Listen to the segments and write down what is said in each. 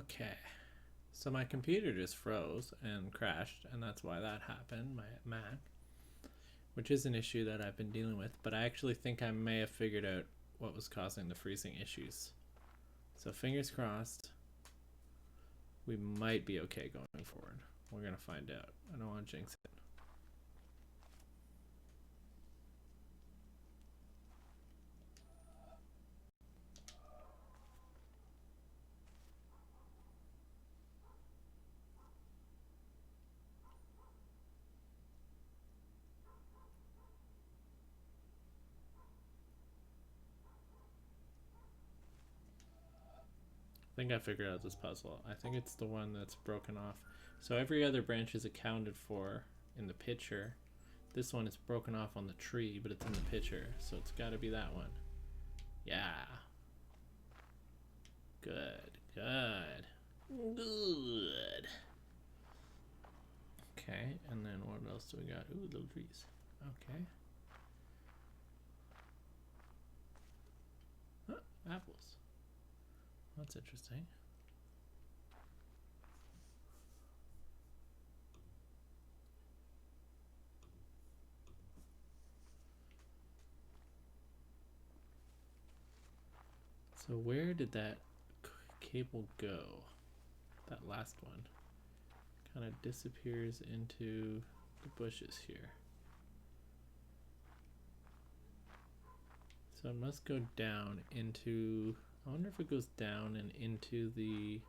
Okay. So my computer just froze and crashed, and that's why that happened, my Mac, which is an issue that I've been dealing with, but I actually think I may have figured out what was causing the freezing issues. So fingers crossed, we might be okay going forward. We're going to find out. I don't want to jinx it. I think I figured out this puzzle. I think it's the one that's broken off. So every other branch is accounted for in the picture. This one is broken off on the tree, but it's in the picture, so it's got to be that one. Yeah. Good, good, good. Okay, and then what else do we got? Ooh, little trees. Okay. Apples. That's interesting. So where did that cable go? That last one kind of disappears into the bushes here. So it must go down into, I wonder if it goes down and into the,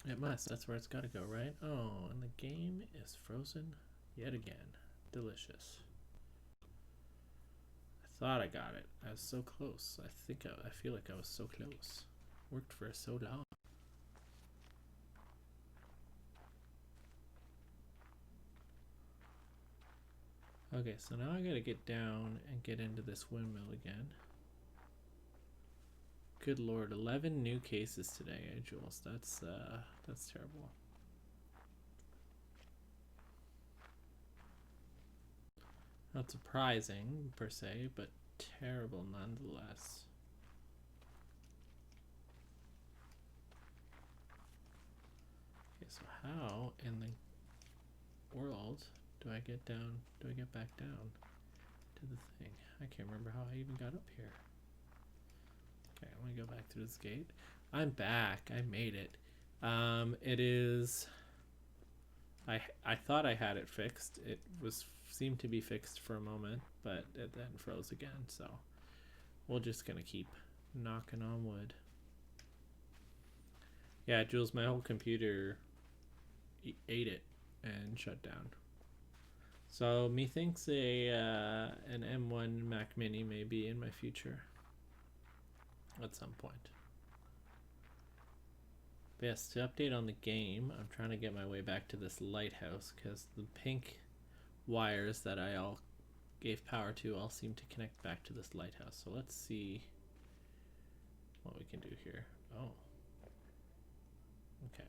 it must, that's where it's got to go, right? Oh, and the game is frozen yet again. Delicious. I thought I got it. I was so close. I feel like I was so close. Worked for so long. Okay, so now I gotta get down and get into this windmill again. Good lord, 11 new cases today, Jules. That's terrible. Not surprising per se, but terrible nonetheless. Okay, so how in the world do I get down? Do I get back down to the thing? I can't remember how I even got up here. Okay, I'm gonna go back through this gate. I'm back. I made it. It is. I thought I had it fixed. It seemed to be fixed for a moment, but it then froze again. So we're just gonna keep knocking on wood. Yeah, Jules, my whole computer ate it and shut down. So methinks an M1 Mac Mini may be in my future at some point. But yes, to update on the game, I'm trying to get my way back to this lighthouse because the pink wires that I all gave power to all seem to connect back to this lighthouse. So let's see what we can do here. Oh. Okay.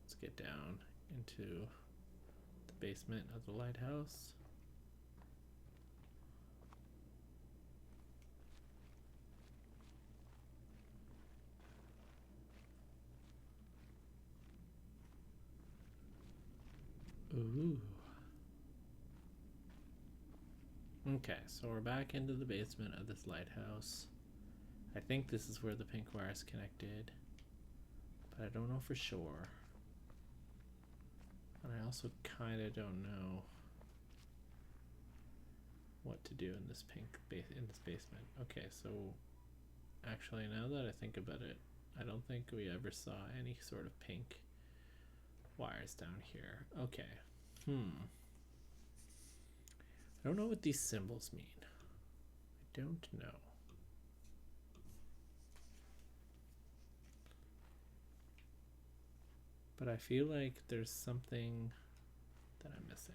Let's get down into the basement of the lighthouse. Ooh. Okay, so we're back into the basement of this lighthouse. I think this is where the pink wire is connected, but I don't know for sure. And I also kind of don't know what to do in this basement. Okay, so actually now that I think about it, I don't think we ever saw any sort of pink wires down here. Okay. I don't know what these symbols mean. I don't know. But I feel like there's something that I'm missing.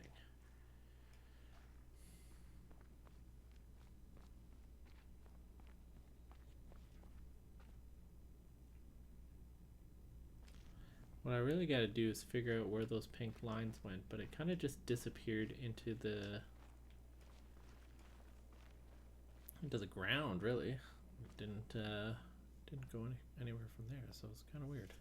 What What I really got to do is figure out where those pink lines went, but it kind of just disappeared into the ground, really. It didn't go anywhere from there, so it's kind of weird.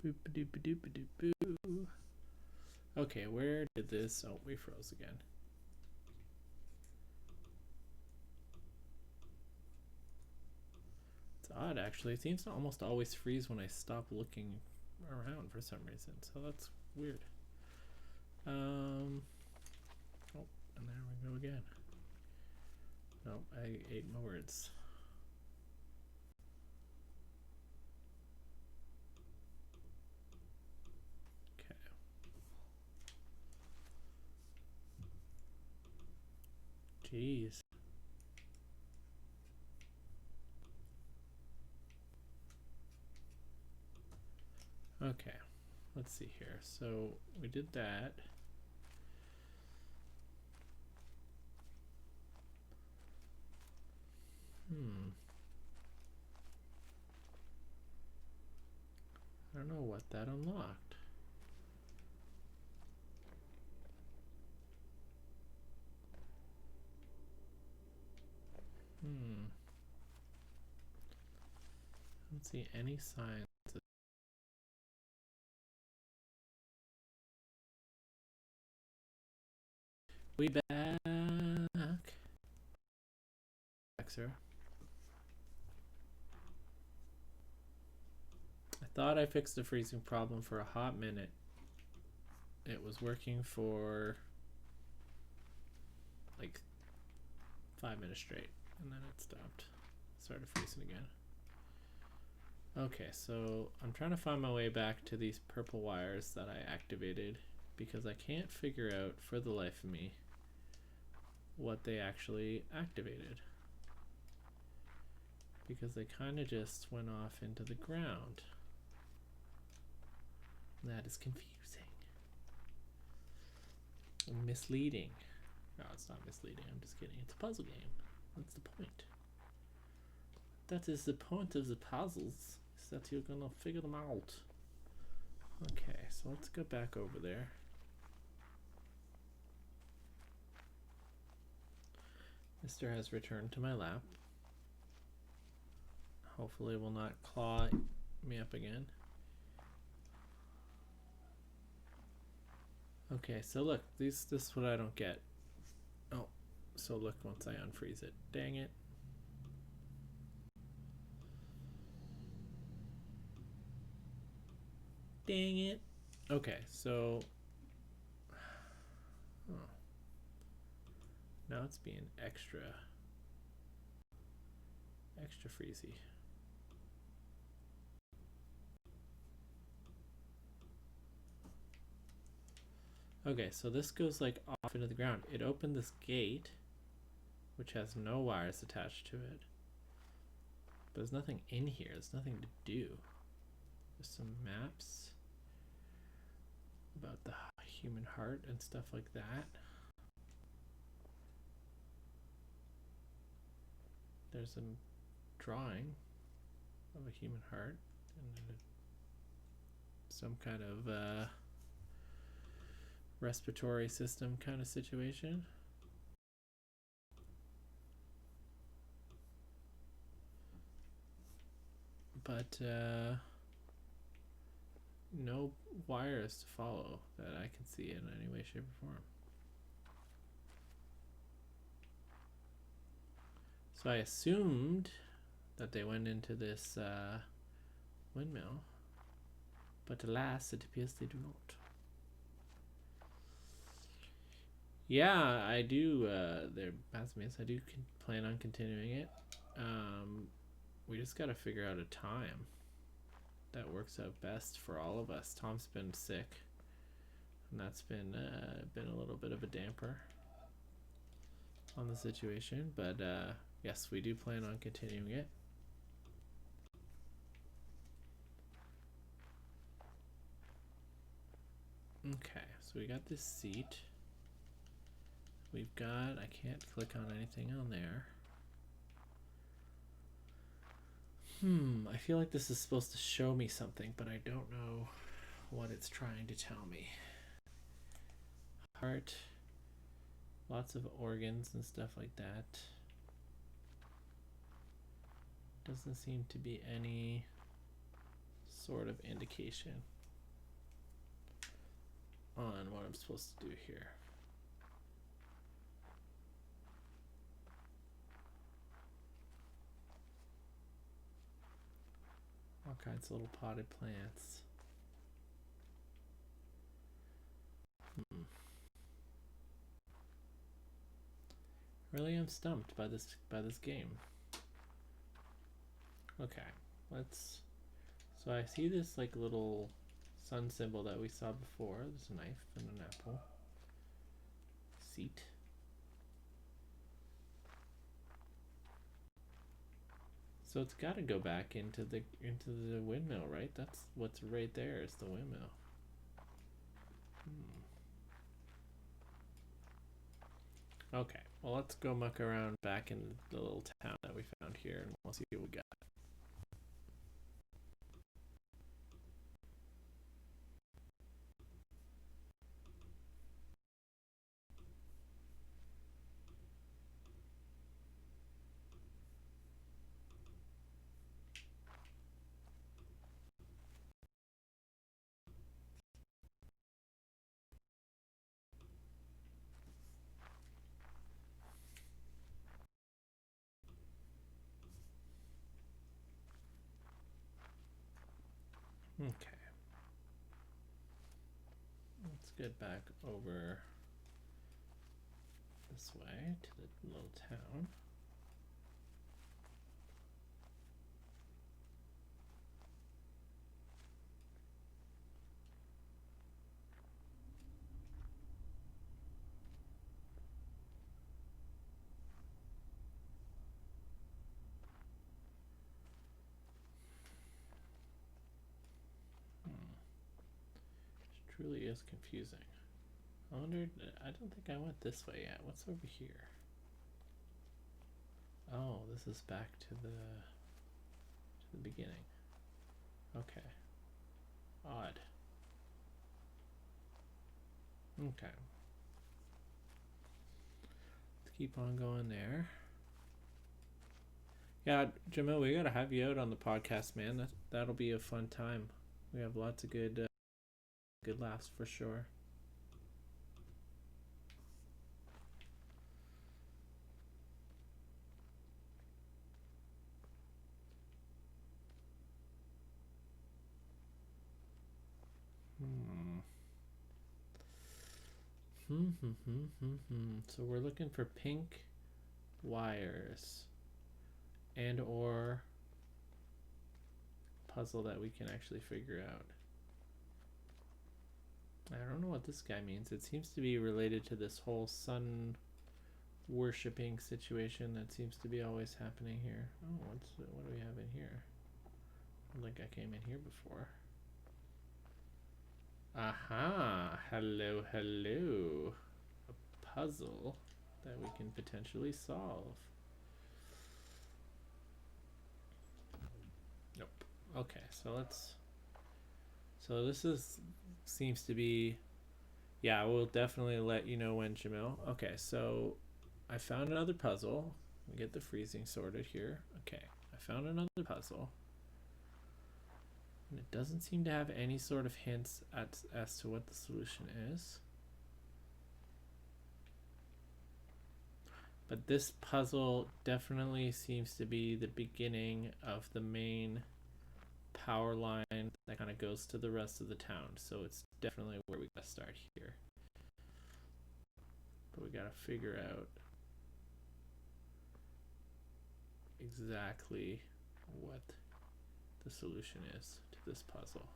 Boop-a-doop-a-doop-a-doop-boo. Okay, where did this? Oh, we froze again. It's odd, actually. It seems to almost always freeze when I stop looking around for some reason, so that's weird. Oh, and there we go again. Nope, I ate my words. Okay. Jeez. Okay, let's see here. So we did that. I don't know what that unlocked. I don't see any signs. We back. Sir. I thought I fixed the freezing problem for a hot minute. It was working for like 5 minutes straight, and then it stopped. Started freezing again. Okay, so I'm trying to find my way back to these purple wires that I activated because I can't figure out for the life of me what they actually activated, because they kind of just went off into the ground. That is confusing. Misleading. No, it's not misleading. I'm just kidding. It's a puzzle game. That's the point. That is the point of the puzzles, is that you're gonna figure them out. Okay, so let's go back over there. Mister has returned to my lap. Hopefully it will not claw me up again. Okay, so look, this is what I don't get. Oh, so look, once I unfreeze it. Dang it. Dang it. Okay, so now it's being extra freezy. Okay, so this goes like off into the ground. It opened this gate, which has no wires attached to it. But there's nothing in here. There's nothing to do. There's some maps about the human heart and stuff like that. There's a drawing of a human heart and some kind of respiratory system kind of situation. But no wires to follow that I can see in any way, shape, or form. So I assumed that they went into this windmill, but alas, it appears they do not. Yeah, I do. There, I do plan on continuing it. We just got to figure out a time that works out best for all of us. Tom's been sick, and that's been a little bit of a damper. on the situation, but yes, we do plan on continuing it. Okay, so we got this seat. We've got, I can't click on anything on there. I feel like this is supposed to show me something, but I don't know what it's trying to tell me. Heart, lots of organs and stuff like that. Doesn't seem to be any sort of indication on what I'm supposed to do here. All kinds of little potted plants. Really am stumped by this game. Okay, let's, so I see this like little sun symbol that we saw before. There's a knife and an apple. Seat. So it's got to go back into the windmill, right? That's what's right there is the windmill. Okay, well let's go muck around back in the little town that we found here, and we'll see what we got. Okay. Let's get back over this way to the little town. It truly is confusing. I wondered, I don't think I went this way yet. What's over here? Oh, this is back to the beginning. Okay. Odd. Okay. Let's keep on going there. Yeah, Jamil, we gotta have you out on the podcast, man. That'll be a fun time. We have lots of good laughs for sure. So we're looking for pink wires and or puzzle that we can actually figure out. I don't know what this guy means. It seems to be related to this whole sun worshipping situation that seems to be always happening here. Oh, what do we have in here? I don't think I came in here before. Aha! Hello, hello. A puzzle that we can potentially solve. Nope. Okay, so let's. So this seems to be. Yeah, we'll definitely let you know when, Jamil. Okay, so I found another puzzle. We get the freezing sorted here. Okay, I found another puzzle. And it doesn't seem to have any sort of hints as to what the solution is. But this puzzle definitely seems to be the beginning of the main power line that kind of goes to the rest of the town. So it's definitely where we gotta start here. But we gotta figure out exactly what the solution is to this puzzle.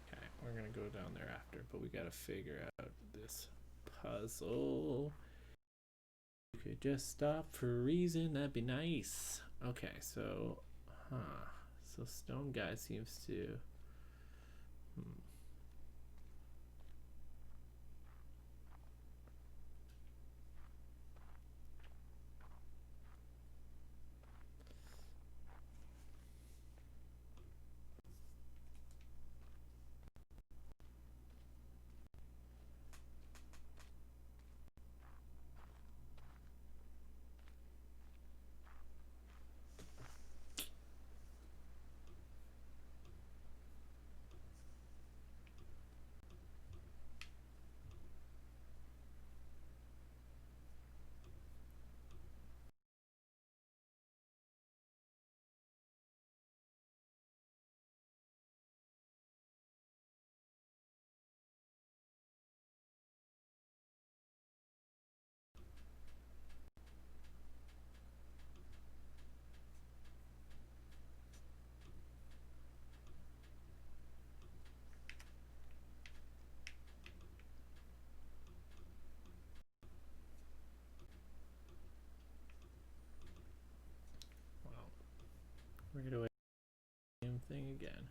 Okay, we're we're gonna go down there after, but we gotta figure out this puzzle. You could just stop freezing, that'd be nice. Okay, so, so stone guy seems to, well, right away, same thing again.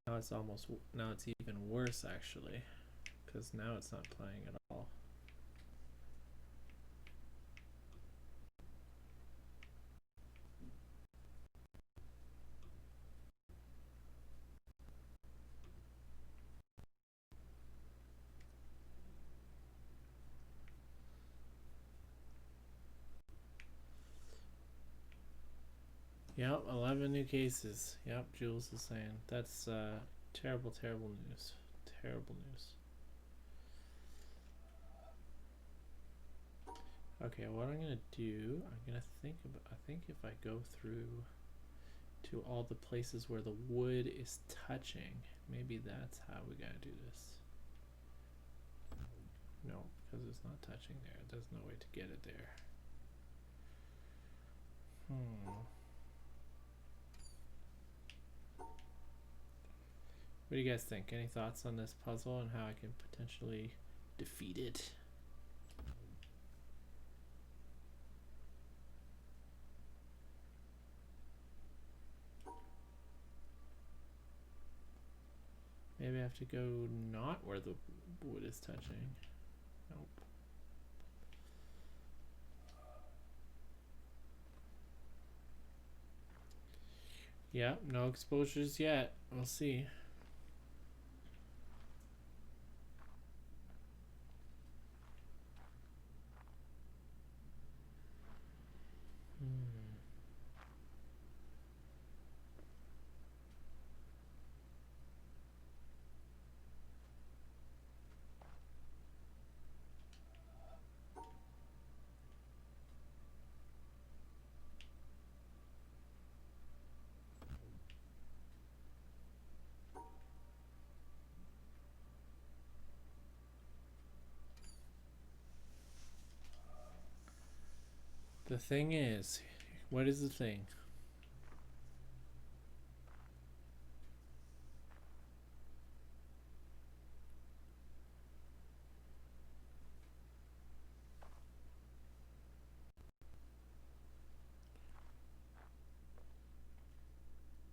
Now it's even worse actually, because now it's not playing at all. Yep, 11 new cases. Yep, Jules is saying. That's terrible, terrible news. Terrible news. Okay, what I'm gonna do, I think if I go through to all the places where the wood is touching, maybe that's how we gotta do this. No, because it's not touching there. There's no way to get it there. What do you guys think? Any thoughts on this puzzle and how I can potentially defeat it? Maybe I have to go not where the wood is touching. Nope. Yep, no exposures yet. We'll see. The thing is, what is the thing?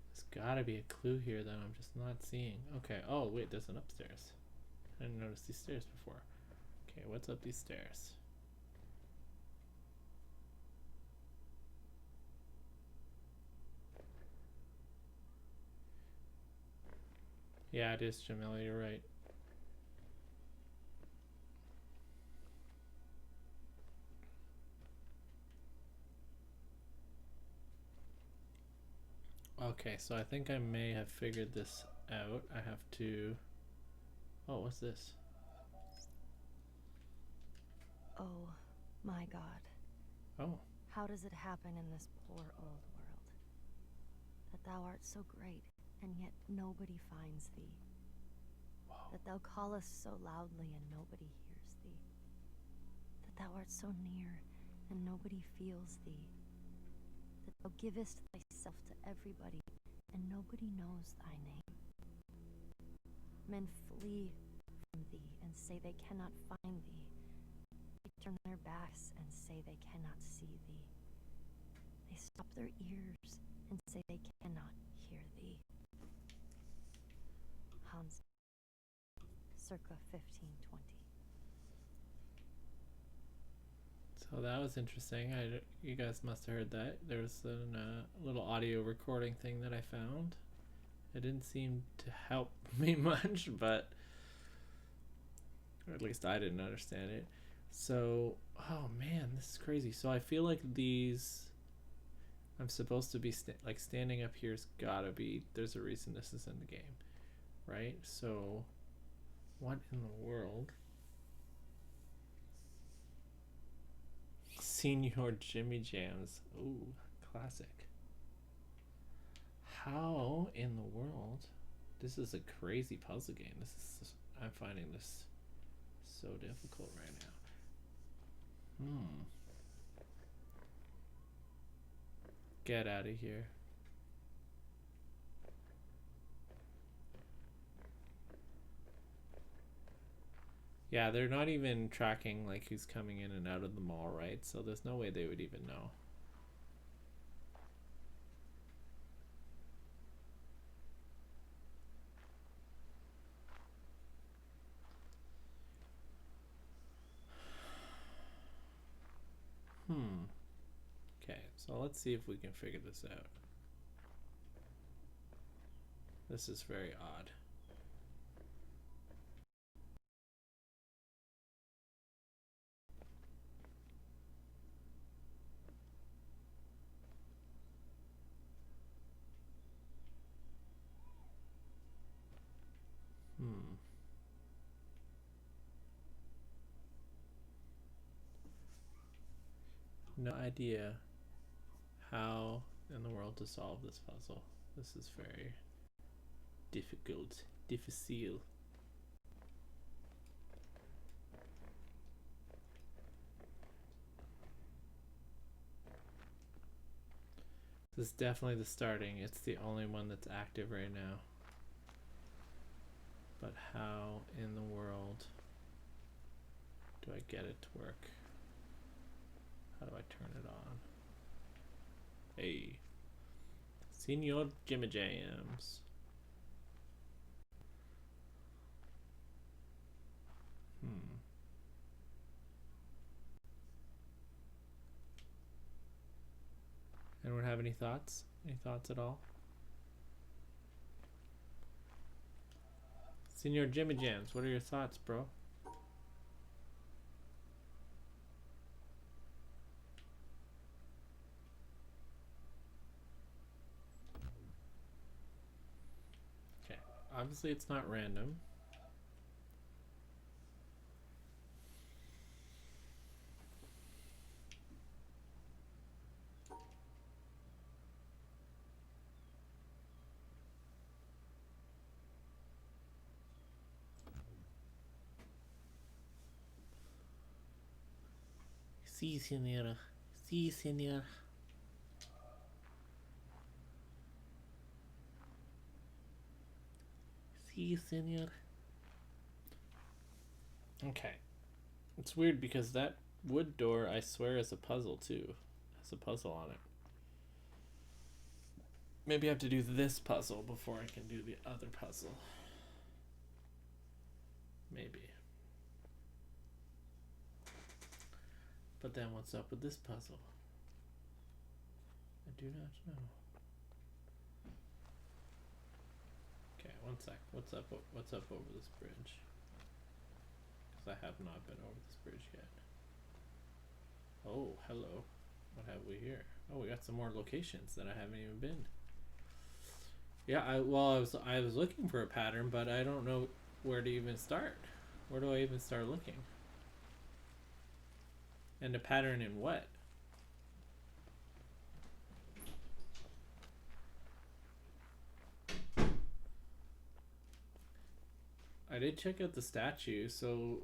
There's gotta be a clue here that I'm just not seeing. Okay, oh wait, there's an upstairs. I didn't notice these stairs before. Okay, what's up these stairs? Yeah, it is Jamila, you're right. Okay, so I think I may have figured this out. I have to... Oh, what's this? Oh, my God. Oh. How does it happen in this poor old world? That thou art so great, and yet nobody finds thee. Whoa. That thou callest so loudly, and nobody hears thee. That thou art so near, and nobody feels thee, that thou givest thyself to everybody, and nobody knows thy name. Men flee from thee and say they cannot find thee. They turn their backs and say they cannot see thee. They stop their ears and say they cannot hear thee. Hans, circa 1520. So that was interesting. You guys must have heard that. There was a little audio recording thing that I found. It didn't seem to help me much, but or at least I didn't understand it. So, oh man, this is crazy. So I feel like I'm supposed to be like standing up here's gotta be. There's a reason this is in the game, right? So, what in the world? Senior Jimmy Jams. Ooh, classic. How in the world? This is a crazy puzzle game. I'm finding this so difficult right now. Get out of here. Yeah, they're not even tracking like who's coming in and out of the mall, right? So there's no way they would even know. Okay, so let's see if we can figure this out. This is very odd. No idea how in the world to solve this puzzle. This is very difficult. Difficile. This is definitely the starting. It's the only one that's active right now. But how in the world do I get it to work? How do I turn it on? Hey. Senior Jimmy Jams. Anyone have any thoughts? Any thoughts at all? Senior Jimmy Jams, what are your thoughts, bro? Okay, obviously it's not random. Sí, señora. Sí, señor. Sí, señor. Okay. It's weird because that wood door, I swear, is a puzzle too. Has a puzzle on it. Maybe I have to do this puzzle before I can do the other puzzle. Maybe. But then what's up with this puzzle? I do not know. Okay, one sec. What's up over this bridge? Because I have not been over this bridge yet. Oh, hello. What have we here? Oh, we got some more locations that I haven't even been. Yeah, I was looking for a pattern, but I don't know where to even start. Where do I even start looking? And a pattern in what? I did check out the statue, so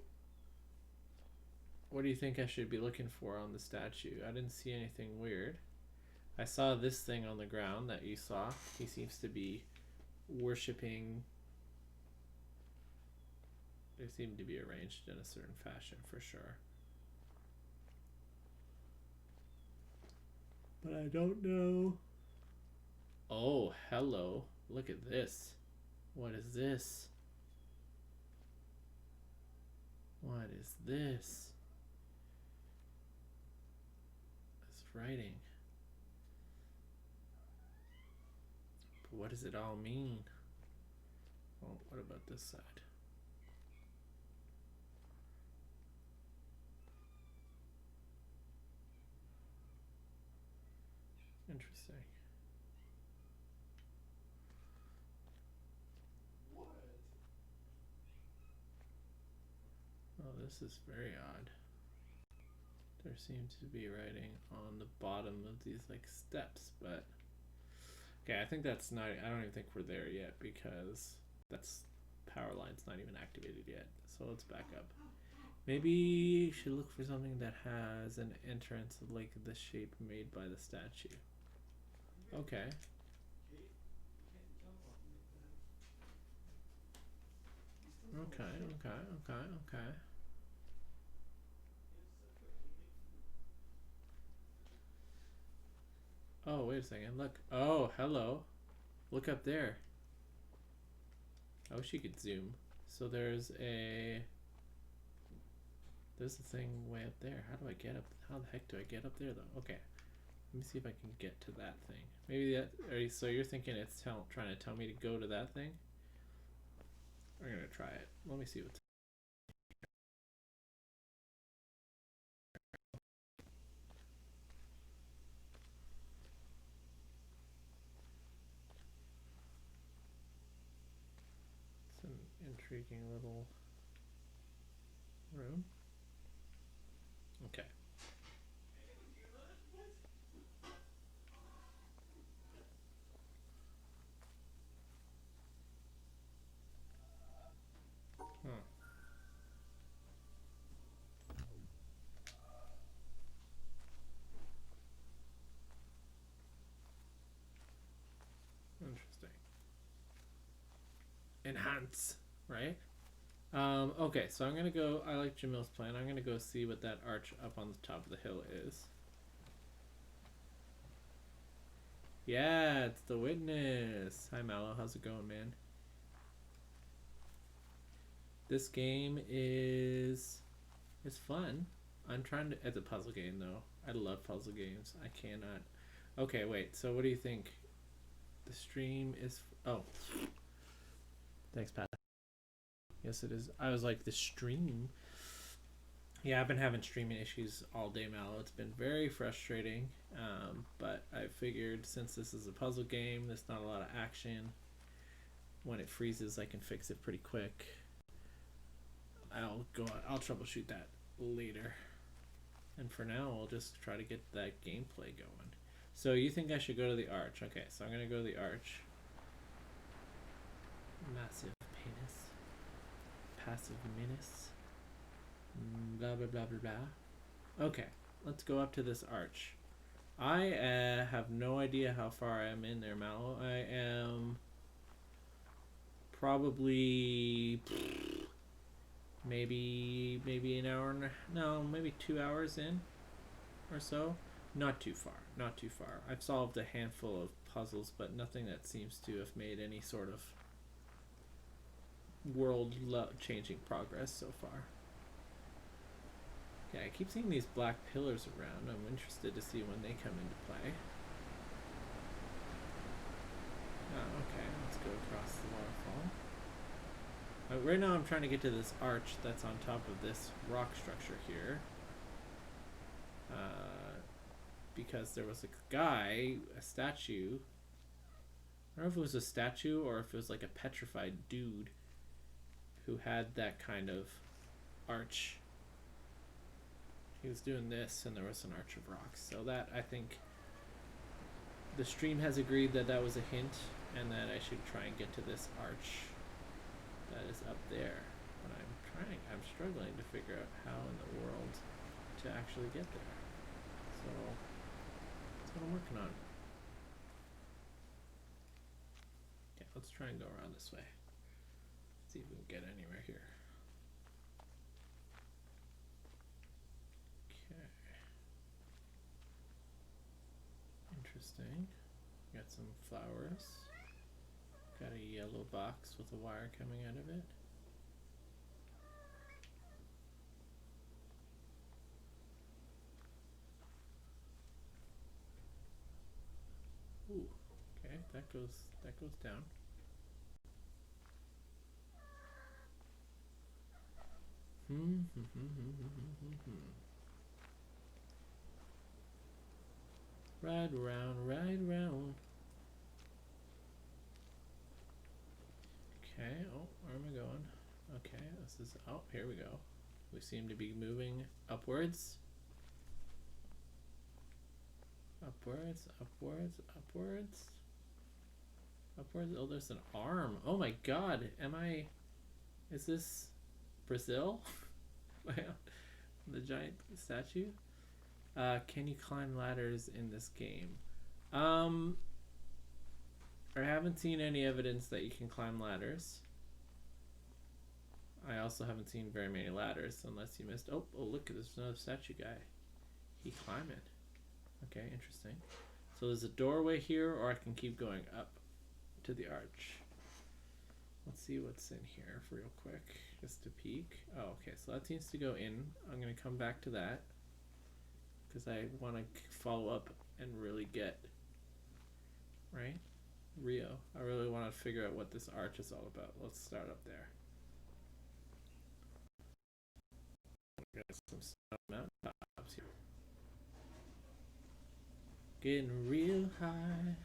What do you think I should be looking for on the statue? I didn't see anything weird. I saw this thing on the ground that you saw. He seems to be worshipping. They seem to be arranged in a certain fashion for sure. But I don't know. Oh, hello. Look at this. What is this? What is this? This writing. But what does it all mean? Oh, what about this side? Interesting. Oh, this is very odd. There seems to be writing on the bottom of these like steps, but okay, I think that's not. I don't even think we're there yet because that's power line's not even activated yet. So let's back up. Maybe you should look for something that has an entrance like the shape made by the statue. Okay. Okay. Oh, wait a second. Look. Oh, hello. Look up there. I wish you could zoom. So there's a thing way up there. How do I get up? How the heck do I get up there though? Okay. Let me see if I can get to that thing. Maybe that. So you're thinking it's trying to tell me to go to that thing? I'm gonna try it. Let me see what's. It's an intriguing little room. Okay. Interesting. Enhance, right? Okay, so I'm gonna go. I like Jamil's plan. I'm gonna go see what that arch up on the top of the hill is. Yeah, it's the witness. Hi Mallow, how's it going, man? This game is it's fun. I'm trying to. It's a puzzle game though. I love puzzle games. I cannot. Okay, wait. So what do you think? The stream is. Oh, thanks, Pat. Yes, it is. I was like the stream. Yeah, I've been having streaming issues all day, Mallow. It's been very frustrating. But I figured since this is a puzzle game, there's not a lot of action. When it freezes, I can fix it pretty quick. I'll troubleshoot that later. And for now, I'll just try to get that gameplay going. So you think I should go to the arch? Okay, so I'm gonna go to the arch. Massive penis. Passive menace. Blah blah blah blah blah. Okay, let's go up to this arch. I have no idea how far I am in there, Mallow. I am probably maybe an hour and no, maybe 2 hours in or so. Not too far. Not too far. I've solved a handful of puzzles, but nothing that seems to have made any sort of world-changing progress so far. Yeah, I keep seeing these black pillars around. I'm interested to see when they come into play. Oh, okay, let's go across the waterfall. Right now I'm trying to get to this arch that's on top of this rock structure here. Because there was a guy, a statue. I don't know if it was a statue or if it was like a petrified dude who had that kind of arch. He was doing this and there was an arch of rocks. So that, I think, the stream has agreed that that was a hint and that I should try and get to this arch that is up there. But I'm struggling to figure out how in the world to actually get there. So that's what I'm working on. Okay, let's try and go around this way. See if we can get anywhere here. Okay. Interesting. Got some flowers. Got a yellow box with a wire coming out of it. Ooh, okay, that goes down. Ride around, ride around. Okay, oh, where am I going? Okay, this is, oh, here we go. We seem to be moving upwards. Upwards, upwards, upwards. Upwards, oh, there's an arm. Oh my god, is this Brazil? The giant statue? Can you climb ladders in this game? I haven't seen any evidence that you can climb ladders. I also haven't seen very many ladders, unless you missed. Oh, look, there's another statue guy. He climbing. Okay, interesting. So there's a doorway here, or I can keep going up to the arch. Let's see what's in here real quick, just to peek. Oh, okay, so that seems to go in. I'm gonna come back to that because I want to follow up and really get right. Rio. I really want to figure out what this arch is all about. Let's start up there. Got some mountain tops here. Getting real high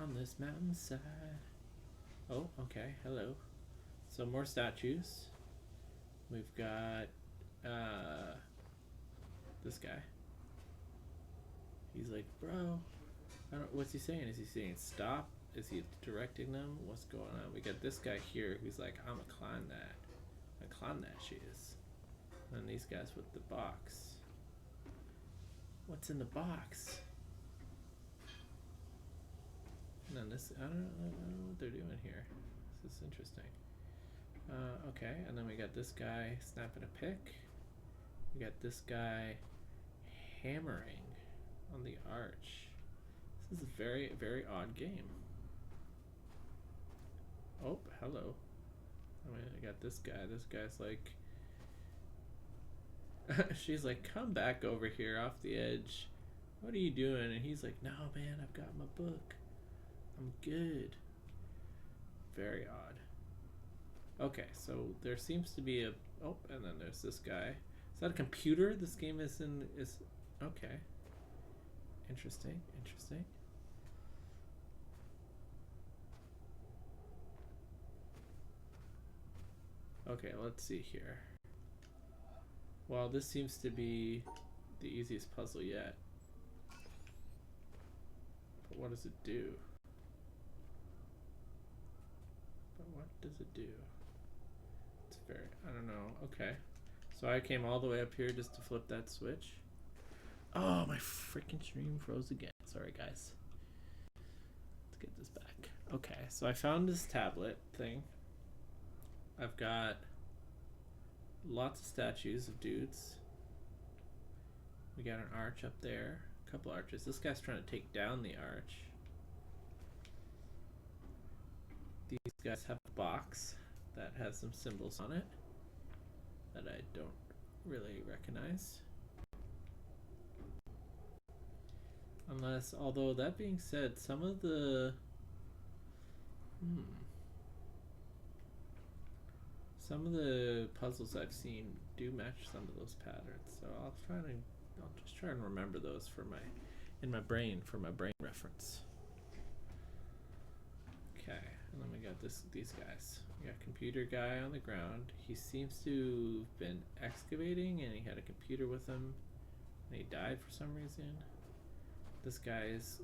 on this mountainside. Oh, okay. Hello. So more statues. We've got this guy. He's like, bro. I don't. What's he saying? Is he saying stop? Is he directing them? What's going on? We got this guy here who's like, I'm gonna climb that. I climb that shiz. And these guys with the box. What's in the box? And then this, I don't know what they're doing here. This is interesting. Okay, and then we got this guy snapping a pic. We got this guy hammering on the arch. This is a very, very odd game. Oh, hello. I mean, I got this guy. This guy's like... She's like, come back over here off the edge. What are you doing? And he's like, no, man, I've got my book. I'm good. Very odd. Okay, so there seems to be a... Oh, and then there's this guy. Is that a computer? This game is in... Okay. Interesting, interesting. Okay, let's see here. Well, this seems to be the easiest puzzle yet. But what does it do? But what does it do? It's very... I don't know. Okay. So I came all the way up here just to flip that switch. Oh, my freaking stream froze again. Sorry, guys. Let's get this back. Okay, so I found this tablet thing. I've got lots of statues of dudes. We got an arch up there. A couple arches. This guy's trying to take down the arch. These guys have a box that has some symbols on it that I don't really recognize. Unless, although that being said, some of the... Some of the puzzles I've seen do match some of those patterns, so I'll just try and remember those for in my brain for my brain reference. Okay, and then we got these guys. We got computer guy on the ground. He seems to have been excavating, and he had a computer with him, and he died for some reason. This guy is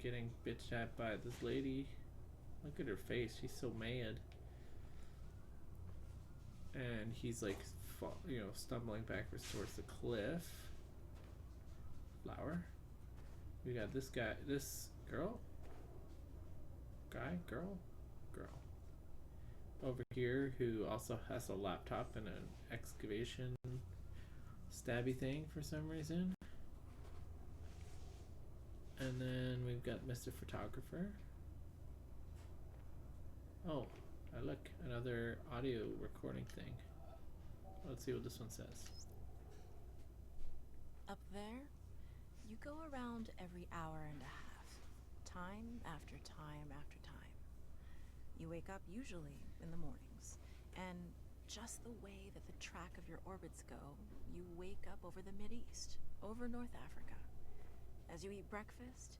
getting bitched at by this lady. Look at her face; she's so mad. And he's like stumbling backwards towards the cliff. Flower. We got this girl, girl over here who also has a laptop and an excavation stabby thing for some reason. And then we've got Mr. Photographer. Oh, look, another audio recording thing. Let's see what this one says. Up there, you go around every hour and a half, time after time after time. You wake up usually in the mornings, and just the way that the track of your orbits go, you wake up over the Mideast, over North Africa. As you eat breakfast,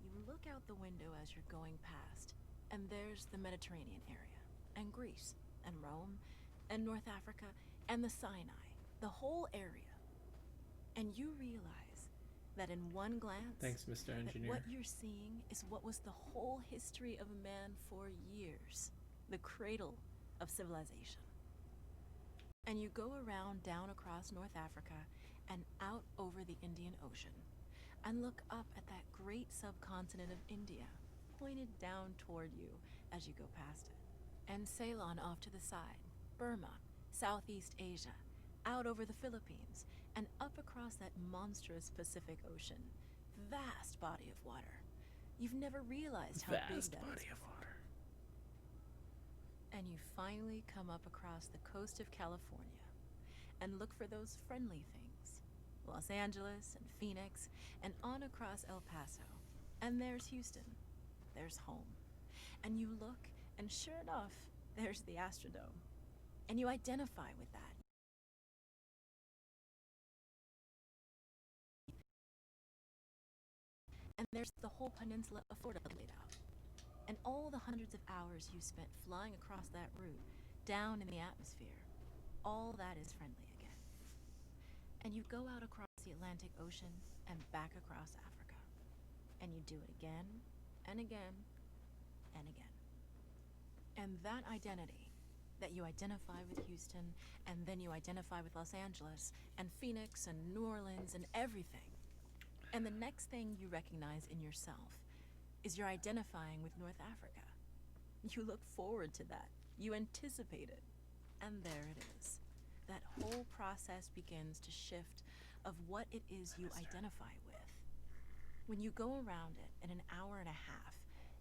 you look out the window as you're going past, and there's the Mediterranean area, and Greece, and Rome, and North Africa, and the Sinai, the whole area. And you realize that in one glance, Thanks, Mr. Engineer. what you're seeing is what was the whole history of man for years, the cradle of civilization. And you go around down across North Africa and out over the Indian Ocean, and look up at that great subcontinent of India, pointed down toward you as you go past it. And Ceylon off to the side, Burma, Southeast Asia, out over the Philippines, and up across that monstrous Pacific Ocean. Vast body of water. You've never realized how big that is. Vast body of water. And you finally come up across the coast of California and look for those friendly things. Los Angeles and Phoenix, and on across El Paso. And there's Houston. There's home. And you look, and sure enough, there's the Astrodome. And you identify with that. And there's the whole peninsula of Florida laid out. And all the hundreds of hours you spent flying across that route, down in the atmosphere, all that is friendly again. And you go out across the Atlantic Ocean and back across Africa. And you do it again, and again, and again. And that identity, that you identify with Houston, and then you identify with Los Angeles, and Phoenix, and New Orleans, and everything. And the next thing you recognize in yourself is you're identifying with North Africa. You look forward to that. You anticipate it. And there it is. That whole process begins to shift of what it is you identify with. When you go around it in an hour and a half,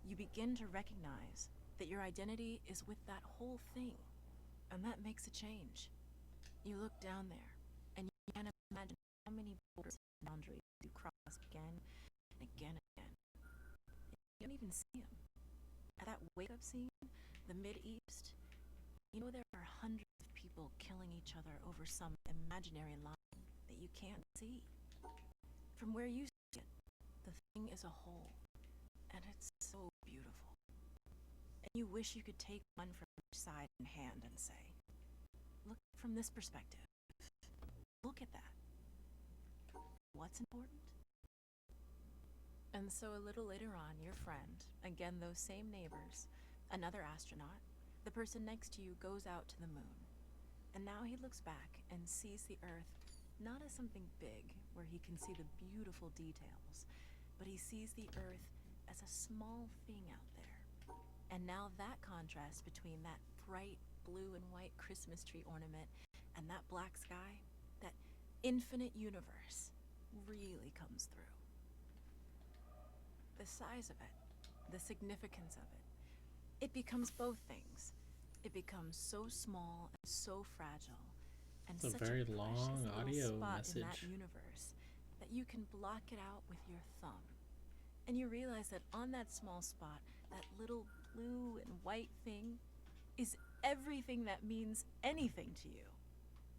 you begin to recognize that your identity is with that whole thing. And that makes a change. You look down there, and you can't imagine how many borders and boundaries you cross again and again and again. You don't even see them. At that wake-up scene, the Mideast, you know there are hundreds of people killing each other over some imaginary line that you can't see. From where you see it, the thing is a whole, and it's so beautiful. And you wish you could take one from each side in hand and say, look from this perspective. Look at that. What's important? And so a little later on, your friend, again those same neighbors, another astronaut, the person next to you goes out to the moon. And now he looks back and sees the Earth not as something big where he can see the beautiful details, but he sees the Earth as a small thing out there. And now that contrast between that bright blue and white Christmas tree ornament and that black sky, that infinite universe, really comes through. The size of it, the significance of it, it becomes both things. It becomes so small and so fragile, and It's a such very a long precious little audio spot message. in that universe that you can block it out with your thumb. And you realize that on that small spot, that little blue and white thing is everything that means anything to you.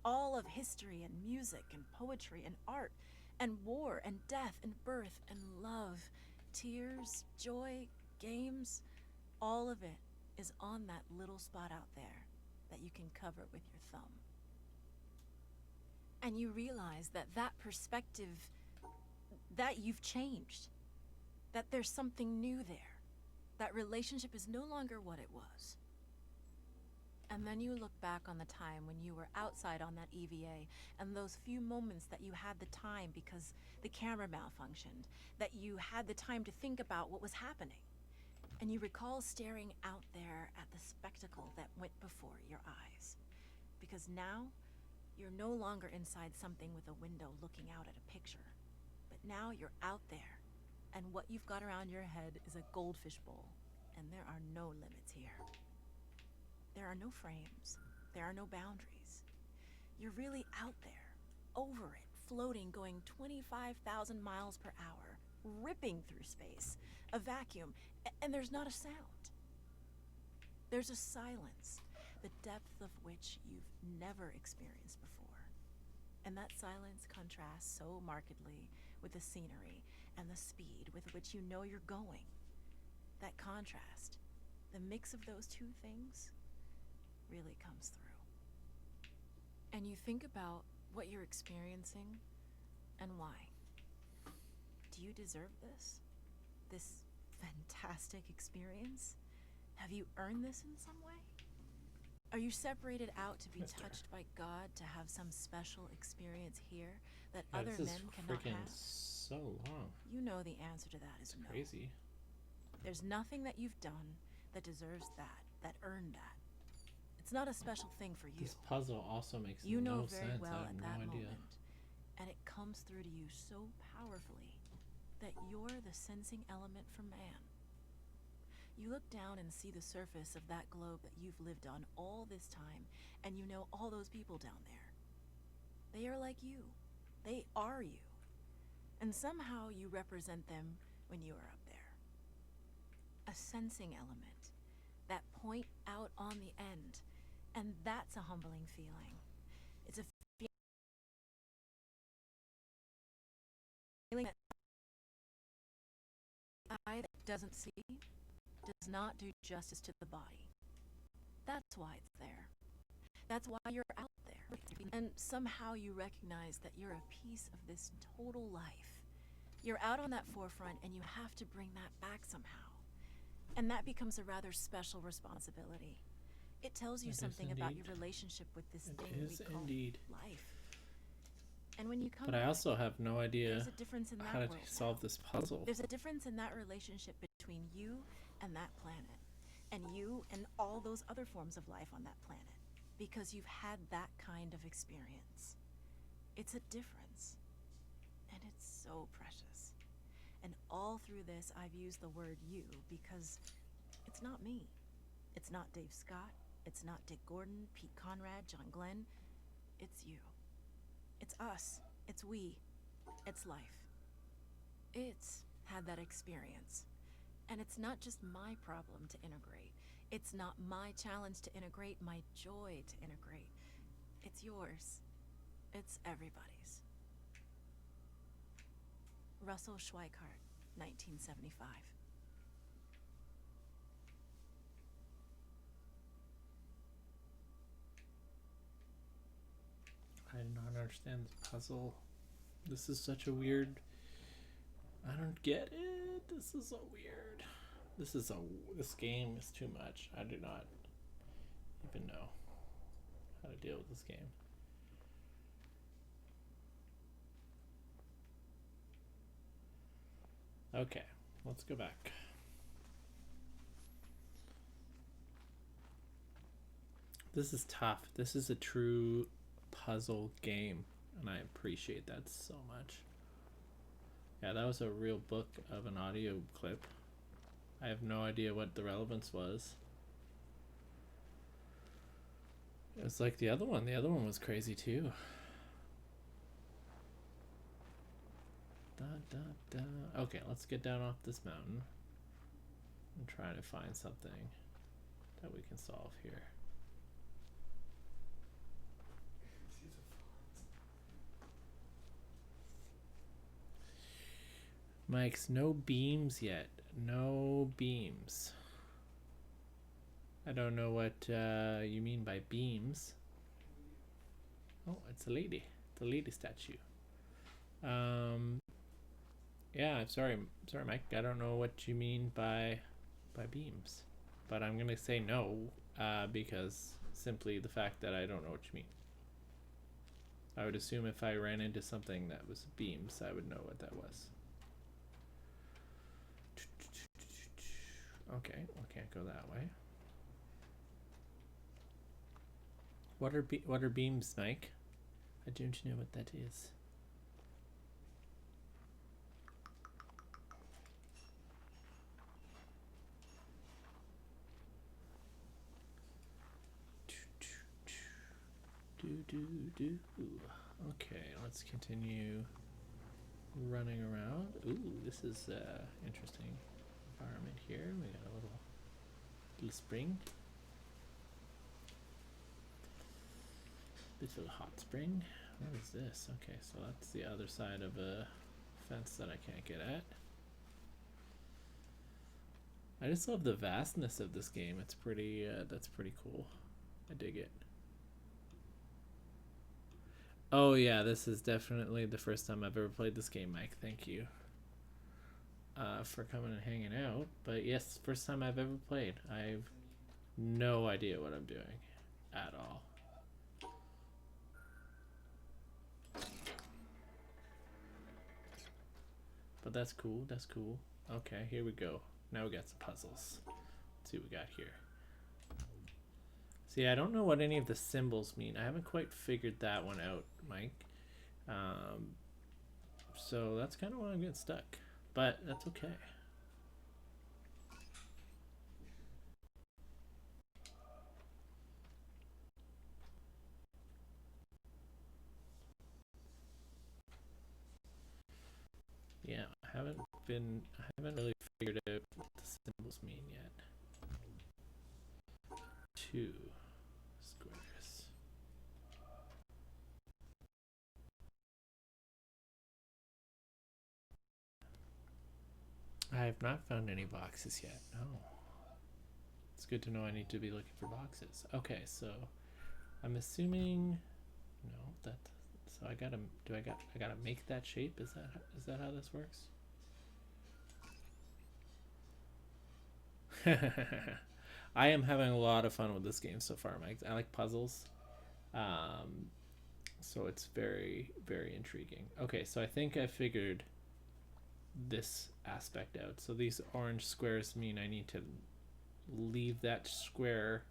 All of history and music and poetry and art and war and death and birth and love, tears, joy, games, all of it is on that little spot out there that you can cover with your thumb. And you realize that that perspective, that you've changed, that there's something new there. That relationship is no longer what it was. And then you look back on the time when you were outside on that EVA and those few moments that you had the time because the camera malfunctioned, that you had the time to think about what was happening. And you recall staring out there at the spectacle that went before your eyes. Because now, you're no longer inside something with a window looking out at a picture. But now you're out there, and what you've got around your head is a goldfish bowl, and there are no limits here. There are no frames. There are no boundaries. You're really out there, over it, floating, going 25,000 miles per hour, ripping through space, a vacuum, and there's not a sound. There's a silence, the depth of which you've never experienced before. And that silence contrasts so markedly with the scenery and the speed with which you know you're going. That contrast, the mix of those two things, really comes through. And you think about what you're experiencing and why. Do you deserve this? This fantastic experience? Have you earned this in some way? Are you separated out to be touched by God to have some special experience here that other men cannot have? So long. You know the answer to that is no. Crazy. There's nothing that you've done that deserves that earned that. It's not a special thing for you. This puzzle also makes You know no very sense. well I have at no that idea. moment, and it comes through to you so powerfully that you're the sensing element for man. You look down and see the surface of that globe that you've lived on all this time, and you know all those people down there. They are like you. They are you. And somehow you represent them when you are up there. A sensing element, that point out on the end, and that's a humbling feeling. It's a feeling that the eye that doesn't see does not do justice to the body. That's why it's there. That's why you're out there. And somehow you recognize that you're a piece of this total life. You're out on that forefront and you have to bring that back somehow. And that becomes a rather special responsibility. It tells you something about your relationship with this thing we call life. And when you come But I also have no idea there's a difference in that how to world solve now. this puzzle. There's a difference in that relationship between you and that planet, and you and all those other forms of life on that planet, because you've had that kind of experience. It's a difference, and it's so precious. And all through this, I've used the word you because it's not me. It's not Dave Scott. It's not Dick Gordon, Pete Conrad, John Glenn. It's you. It's us. It's we. It's life. It's had that experience. And it's not just my problem to integrate. It's not my challenge to integrate, my joy to integrate. It's yours. It's everybody's. Russell Schweikart, 1975. I do not understand this puzzle. This is such a weird. I don't get it. This is so weird. This game is too much. I do not even know how to deal with this game. Okay, let's go back. This is tough. This is a true puzzle game, and I appreciate that so much. Yeah, that was a real book of an audio clip. I have no idea what the relevance was. It was like the other one. The other one was crazy too. Da, da, da. Okay, let's get down off this mountain and try to find something that we can solve here. Mike's no beams yet. No beams. I don't know what you mean by beams. Oh, it's a lady. It's a lady statue. Yeah, I'm sorry, Mike. I don't know what you mean by beams, but I'm gonna say no because simply the fact that I don't know what you mean. I would assume if I ran into something that was beams, I would know what that was. Okay, well, can't go that way. What are beams, Mike? I don't know what that is. Do. Okay, let's continue running around. Ooh, this is interesting environment here. We got a little spring. Little hot spring. What is this? Okay, so that's the other side of a fence that I can't get at. I just love the vastness of this game. It's pretty, that's pretty cool. I dig it. Oh yeah, this is definitely the first time I've ever played this game, Mike. Thank you for coming and hanging out. But yes, first time I've ever played. I've no idea what I'm doing at all. But that's cool, that's cool. Okay, here we go. Now we got some puzzles. Let's see what we got here. See, I don't know what any of the symbols mean. I haven't quite figured that one out, Mike. So that's kind of why I'm getting stuck. But that's okay. Yeah, I haven't really figured out what the symbols mean yet. 2 squares. I have not found any boxes yet. No. It's good to know I need to be looking for boxes. Okay, so I'm assuming no, that so I gotta make that shape? Is that how this works? I am having a lot of fun with this game so far, Mike. I like puzzles. So it's very, very intriguing. Okay, so I think I figured this aspect out. So these orange squares mean I need to leave that square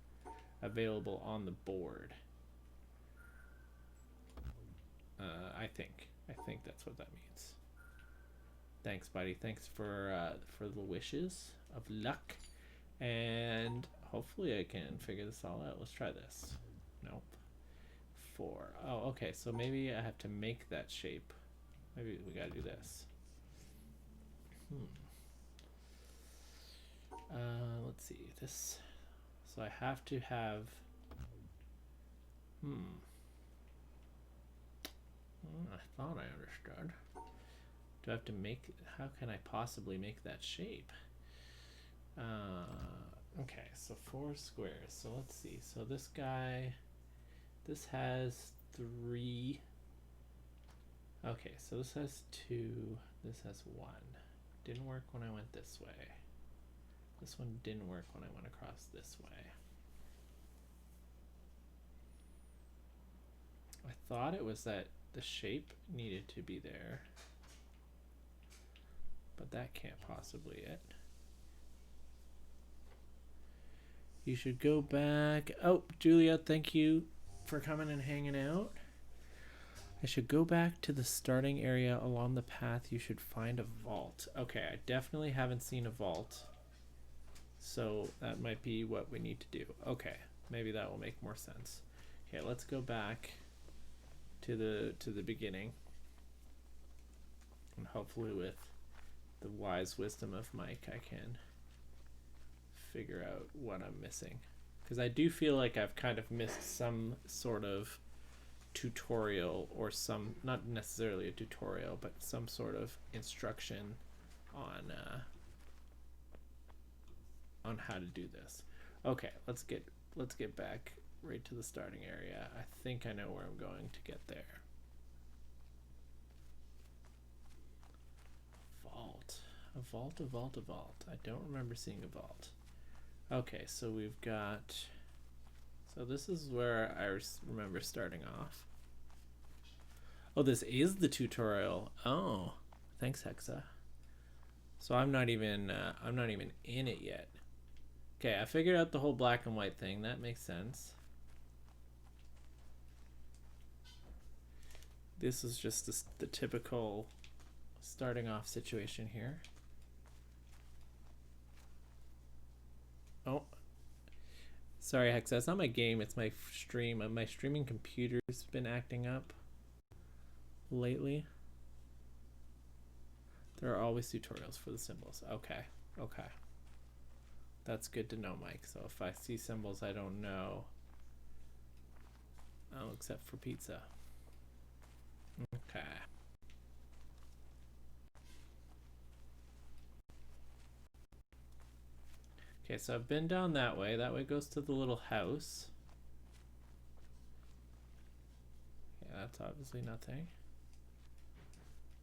available on the board. I think that's what that means. Thanks, buddy. Thanks for the wishes of luck, and hopefully I can figure this all out. Let's try this. Nope. 4. Oh, okay. So maybe I have to make that shape. Maybe we gotta do this. Let's see this. So I have to have. I thought I understood. Do I have to make? How can I possibly make that shape? Okay, so 4 squares. So let's see. So this guy, this has 3. Okay, so this has 2. This has 1. Didn't work when I went this way. This one didn't work when I went across this way. I thought it was that the shape needed to be there, but that can't possibly it. You should go back. Oh, Julia, thank you for coming and hanging out. I should go back to the starting area along the path. You should find a vault. Okay, I definitely haven't seen a vault, so that might be what we need to do. Okay, maybe that will make more sense. Okay, let's go back to the beginning, and hopefully with the wise wisdom of Mike I can figure out what I'm missing, because I do feel like I've kind of missed some sort of tutorial, or some, not necessarily a tutorial, but some sort of instruction on how to do this. Okay, let's get back right to the starting area. I think I know where I'm going to get there. A vault. I don't remember seeing a vault. Okay, so we've got So this is where I remember starting off. Oh, this is the tutorial. Oh, thanks, Hexa. So I'm not even in it yet. Okay, I figured out the whole black and white thing. That makes sense. This is just the typical starting off situation here. Oh, sorry, Hexa. It's not my game. It's my stream. My streaming computer's been acting up lately. There are always tutorials for the symbols. Okay, okay. That's good to know, Mike. So if I see symbols I don't know, oh, except for pizza. Okay. Okay, so I've been down that way. That way goes to the little house. Yeah, that's obviously nothing.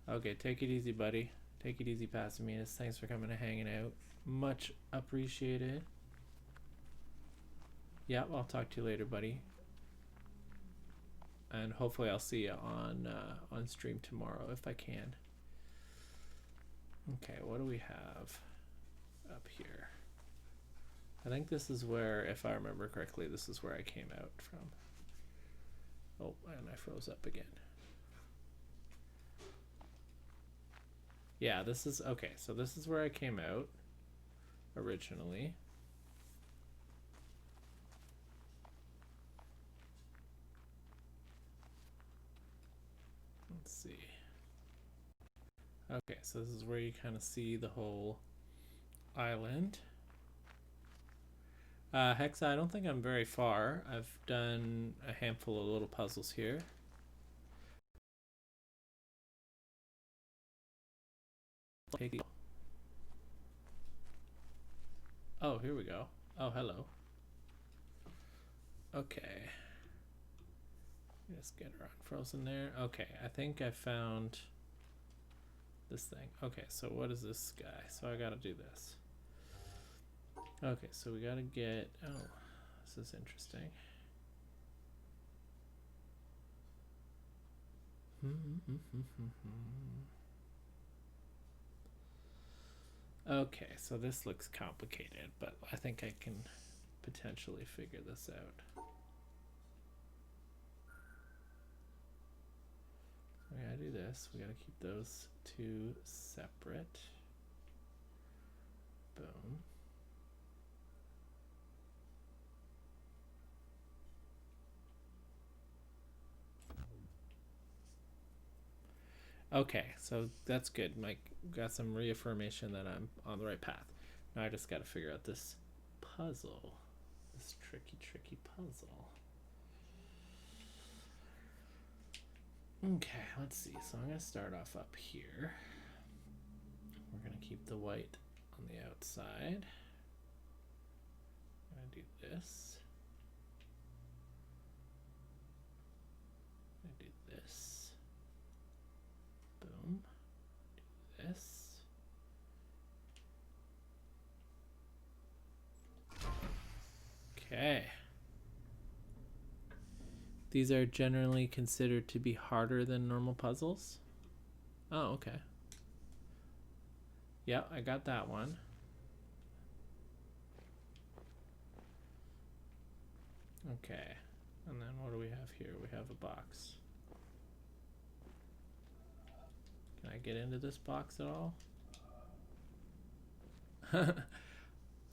Okay, take it easy, buddy. Take it easy, Passiminas. Thanks for coming and hanging out. Much appreciated. Yeah, I'll talk to you later, buddy. And hopefully I'll see you on stream tomorrow if I can. Okay, what do we have up here? I think this is where, if I remember correctly, this is where I came out from. Oh, and I froze up again. Yeah, this is, okay, so this is where I came out originally. Let's see. Okay, so this is where you kind of see the whole island. Hexa, I don't think I'm very far. I've done a handful of little puzzles here. Oh, here we go. Oh, hello. Okay. Just get her unfrozen there. Okay, I think I found this thing. Okay, so what is this guy? So I gotta do this. Okay, so we gotta get, oh, this is interesting. Okay, so this looks complicated, but I think I can potentially figure this out. We gotta do this. We gotta keep those two separate. Boom. Okay, so that's good. Mike got some reaffirmation that I'm on the right path. Now I just gotta figure out this puzzle. This tricky puzzle. Okay, let's see. So I'm gonna start off up here. We're gonna keep the white on the outside. I'm gonna do this. I'm gonna do this. Boom. Do this. Okay. These are generally considered to be harder than normal puzzles. Oh, okay. Yeah, I got that one. Okay. And then what do we have here? We have a box. Can I get into this box at all?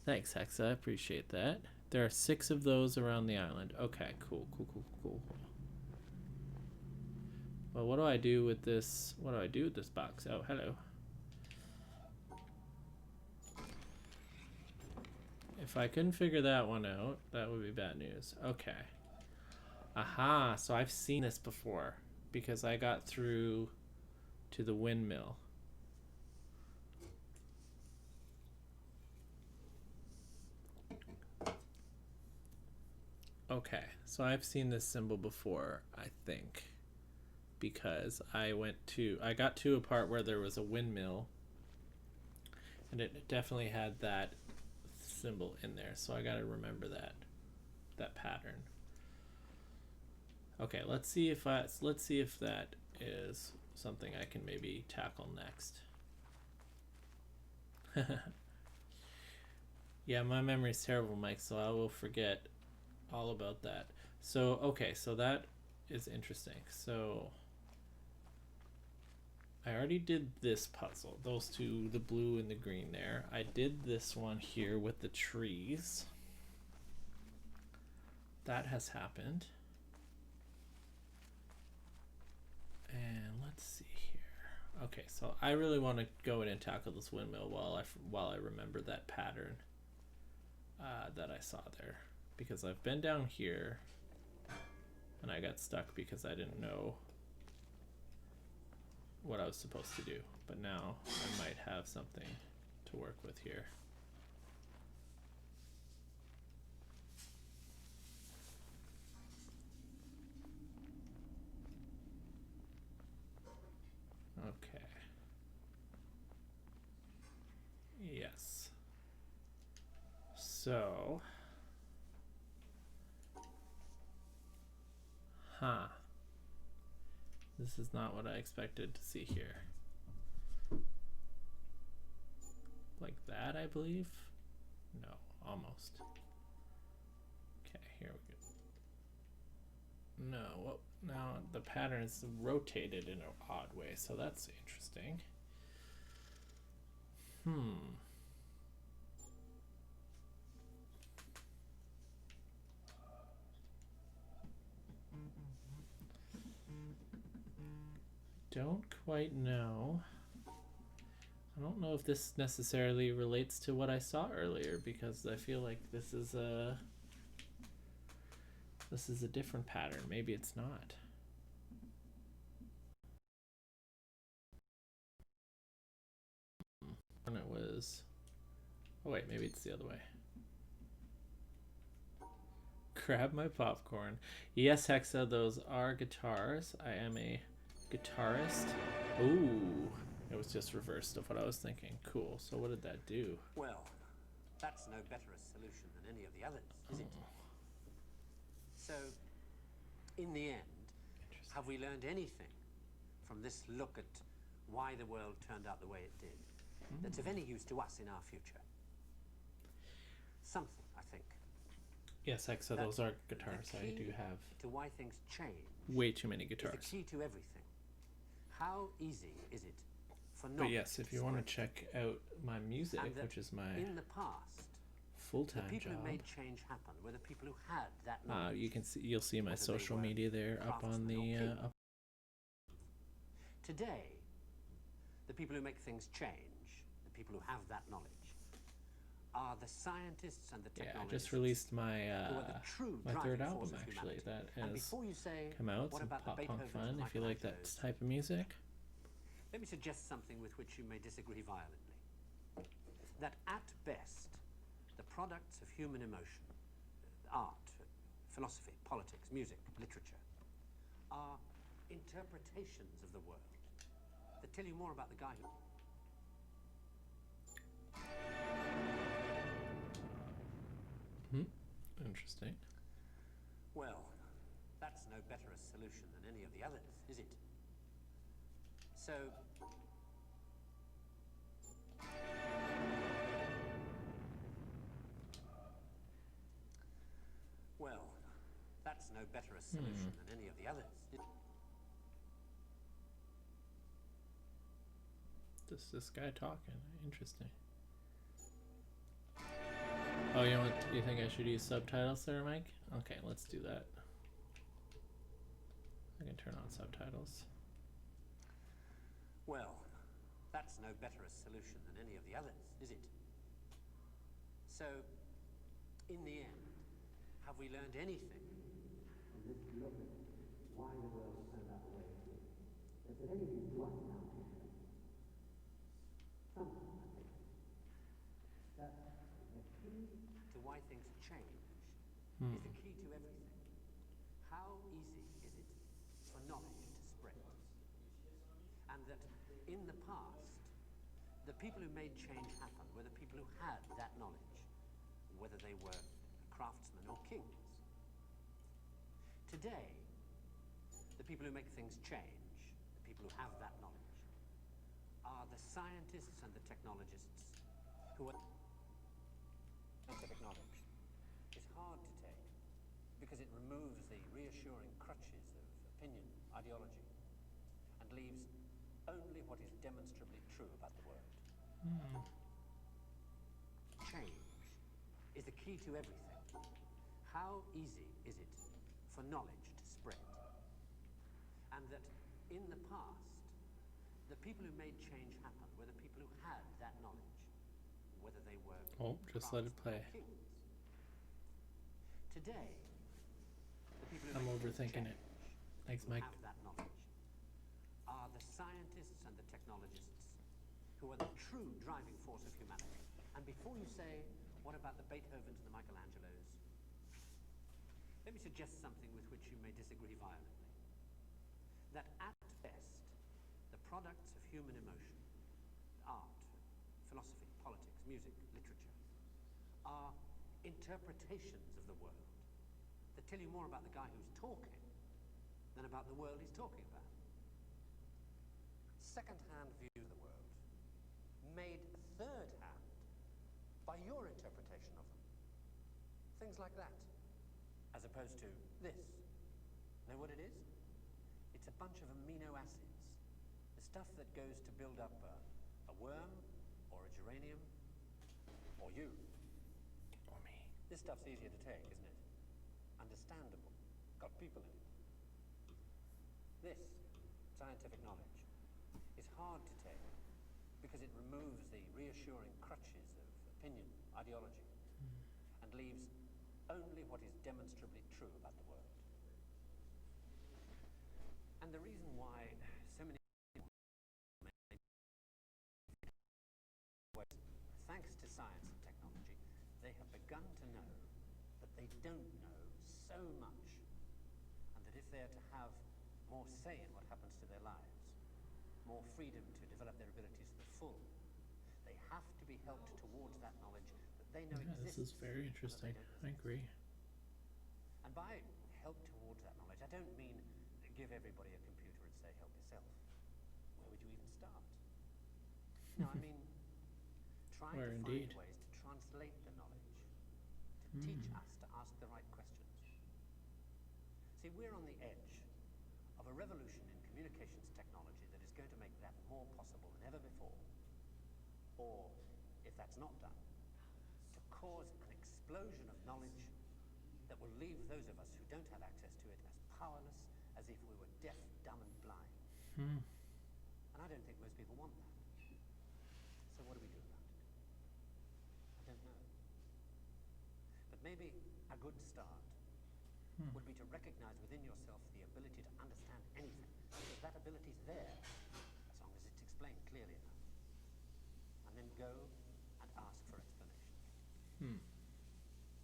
Thanks, Hexa. I appreciate that. There are 6 of those around the island. Okay, cool. Well, what do I do with this? What do I do with this box? Oh, hello. If I couldn't figure that one out, that would be bad news. Okay. Aha, so I've seen this before because I got through to the windmill. Okay, so I've seen this symbol before, I think, because I got to a part where there was a windmill and it definitely had that symbol in there, so I gotta remember that. that pattern. Okay, let's see if that is something I can maybe tackle next. Yeah, my memory's terrible, Mike, so I will forget all about that. So, okay, so that is interesting. So I already did this puzzle, those two, the blue and the green there. I did this one here with the trees. That has happened. And let's see here. Okay, so I really want to go in and tackle this windmill while I remember that pattern that I saw there, because I've been down here and I got stuck because I didn't know what I was supposed to do. But now I might have something to work with here. Okay. Yes. So, this is not what I expected to see here. Like that, I believe? No, almost. Okay, here we go. No, well, now the pattern is rotated in an odd way, so that's interesting. Don't quite know. I don't know if this necessarily relates to what I saw earlier, because I feel like this is a different pattern. Maybe it's not. And it was, oh wait, maybe it's the other way. Grab my popcorn. Yes, Hexa, those are guitars. I am a guitarist. Ooh, it was just reversed of what I was thinking. Cool. So what did that do? Well, that's no better a solution than any of the others, is it? So, in the end, have we learned anything from this look at why the world turned out the way it did that's of any use to us in our future? Something, I think. Yes, Hexa, those are guitars. I do have to why things change way too many guitars. Is the key to everything. How easy is it for But yes, if you want to check out my music, which is my in the past, full-time the people job, who made change happen were the people who had that knowledge. you'll see my social media there up on the up. Today, the people who make things change, the people who have that knowledge, are the scientists and the technologists. Yeah, I just released my my third driving album force of actually. humanity. That And has before you say, come out. what Some about the pop punk Beethovens fun. and If you like that Michelangelos? type of music. Let me suggest something with which you may disagree violently. That at best, the products of human emotion, art, philosophy, politics, music, literature, are interpretations of the world that tell you more about the guy who... Interesting. Well, that's no better a solution than any of the others, is it? So... Well, that's no better a solution than any of the others. This guy talking. Interesting. Oh, you think I should use subtitles there, Mike? Okay, let's do that. I can turn on subtitles. Well, that's no better a solution than any of the others, is it? So, in the end, have we learned anything from this look at why the world turned out the way it did? That's of any use to us in our future. Something, I think. That the key to why things change is the key to everything. How easy is it for knowledge to spread? And that in the past, the people who made change happen were the people who had that knowledge, whether they were craftsmen or kings. Today, the people who make things change, the people who have that knowledge, are the scientists and the technologists who are... Scientific knowledge is hard to take because it removes the reassuring crutches of opinion, ideology, and leaves only what is demonstrably true about the world. Change is the key to everything. How easy is it for knowledge to spread? And that in the past, the people who made change happen were the people who had that knowledge, whether they were just let it play. kings. Today, the people who I'm make overthinking change, it. Thanks, who Mike. have that knowledge, are the scientists and the technologists who are the true driving force of humanity. And before you say, what about the Beethovens and the Michelangelos? Let me suggest something with which you may disagree violently. That at best, the products of human emotion, art, philosophy, politics, music, literature, are interpretations of the world that tell you more about the guy who's talking than about the world he's talking about. Second-hand view of the world, made third-hand by your interpretation of them. Things like that, as opposed to this. Know what it is? It's a bunch of amino acids, the stuff that goes to build up a worm, or a geranium, or you. Or me. This stuff's easier to take, isn't it? Understandable. Got people in it. This, scientific knowledge, is hard to take because it removes the reassuring crutches of opinion, ideology, and leaves only what is demonstrably true about the world. And the reason why so many people, thanks to science and technology, they have begun to know that they don't know so much, and that if they are to have more say in what happens to their lives, more freedom to develop their abilities to the full, they have to be helped towards that knowledge that they know Yeah, exists. this is very interesting. I agree. And by help towards that knowledge, I don't mean give everybody a computer and say, help yourself. Where would you even start? No, I mean trying Where to indeed. find ways to translate the knowledge, to teach us to ask the right questions. See, we're on the edge of a revolution in communications technology that is going to make that more possible than ever before. Or, if that's not done, to cause an explosion of knowledge that will leave those of us who don't have access to it as powerless as if we were deaf, dumb, and blind. And I don't think most people want that. So what do we do about it? I don't know. But maybe a good start would be to recognize within yourself the ability to understand anything, because that ability's there, as long as it's explained clearly enough. And then go and ask for explanation.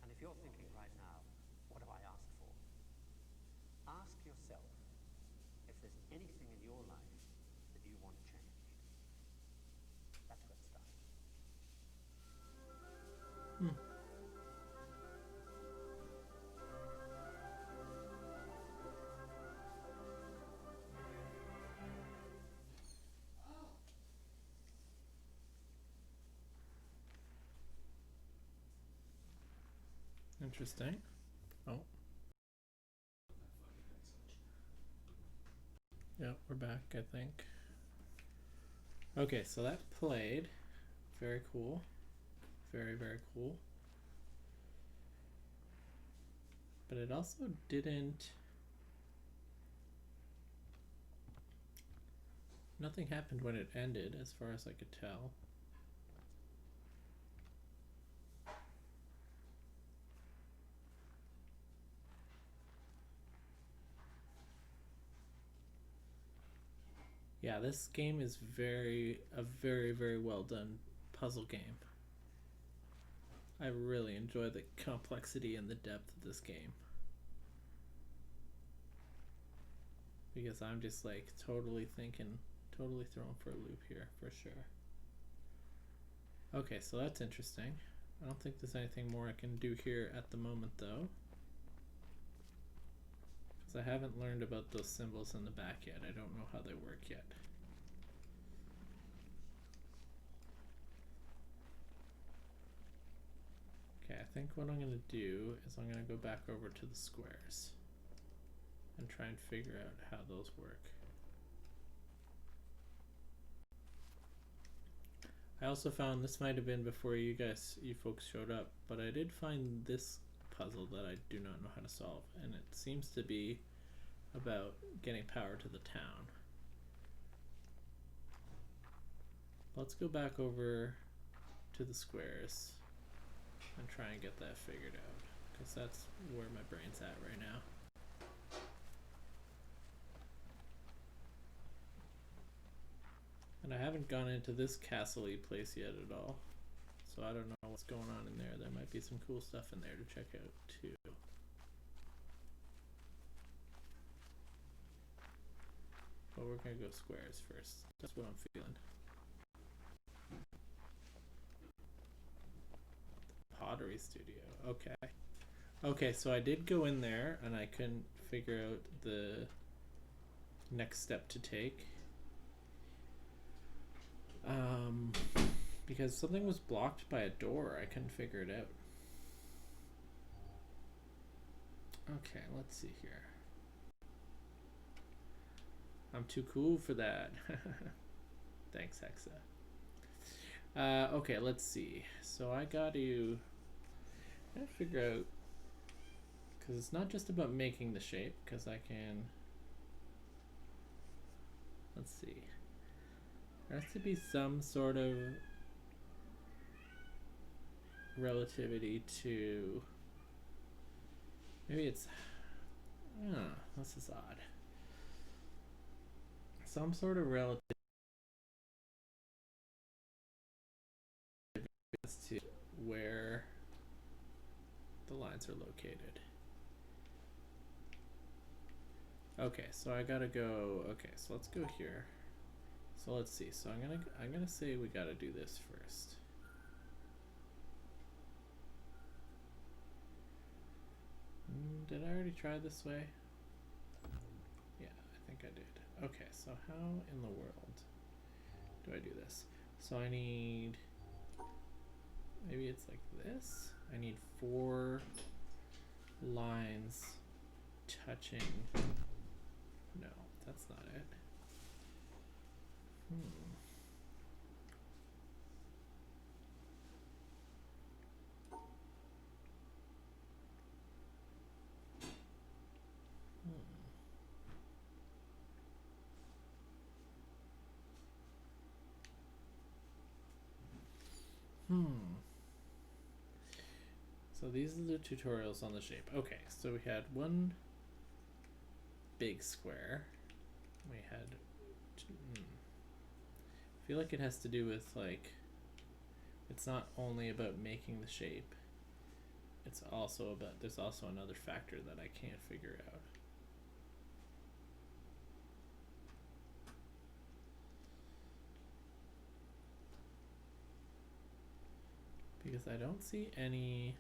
And if you're thinking right now, what do I ask for? Ask yourself if there's anything in your life that you want changed. That's where it starts. Interesting. Oh. Yeah, we're back, I think. Okay, so that played. Very cool. Very, very cool. But it also didn't... Nothing happened when it ended, as far as I could tell. Yeah, this game is a very, very well done puzzle game. I really enjoy the complexity and the depth of this game. Because I'm just like totally thrown for a loop here, for sure. Okay, so that's interesting. I don't think there's anything more I can do here at the moment, though. Because I haven't learned about those symbols in the back yet. I don't know how they work yet. Okay, I think what I'm going to do is I'm going to go back over to the squares and try and figure out how those work. I also found, this might have been before you folks showed up, but I did find this puzzle that I do not know how to solve, and it seems to be about getting power to the town. Let's go back over to the squares and try and get that figured out, because that's where my brain's at right now. And I haven't gone into this castle-y place yet at all, so I don't know what's going on in there. There might be some cool stuff in there to check out too. But we're gonna go squares first. That's what I'm feeling. Pottery studio. Okay. Okay, so I did go in there and I couldn't figure out the next step to take. Because something was blocked by a door. I couldn't figure it out. Okay, let's see here. I'm too cool for that. Thanks, Hexa. Okay, let's see. So I gotta figure out, because it's not just about making the shape, because I can, let's see. There has to be some sort of relativity to, maybe it's, this is odd. Some sort of relativity as to where the lines are located. Okay, so I gotta go, okay, so let's go here. So let's see, so I'm gonna say we gotta do this first. Did I already try this way? Yeah, I think I did. Okay, so how in the world do I do this? So I need, maybe it's like this. I need 4 lines touching. No, that's not it. So these are the tutorials on the shape. Okay, so we had one big square. We had, I feel like it has to do with, like, it's not only about making the shape. It's also about, there's also another factor that I can't figure out. Because I don't see any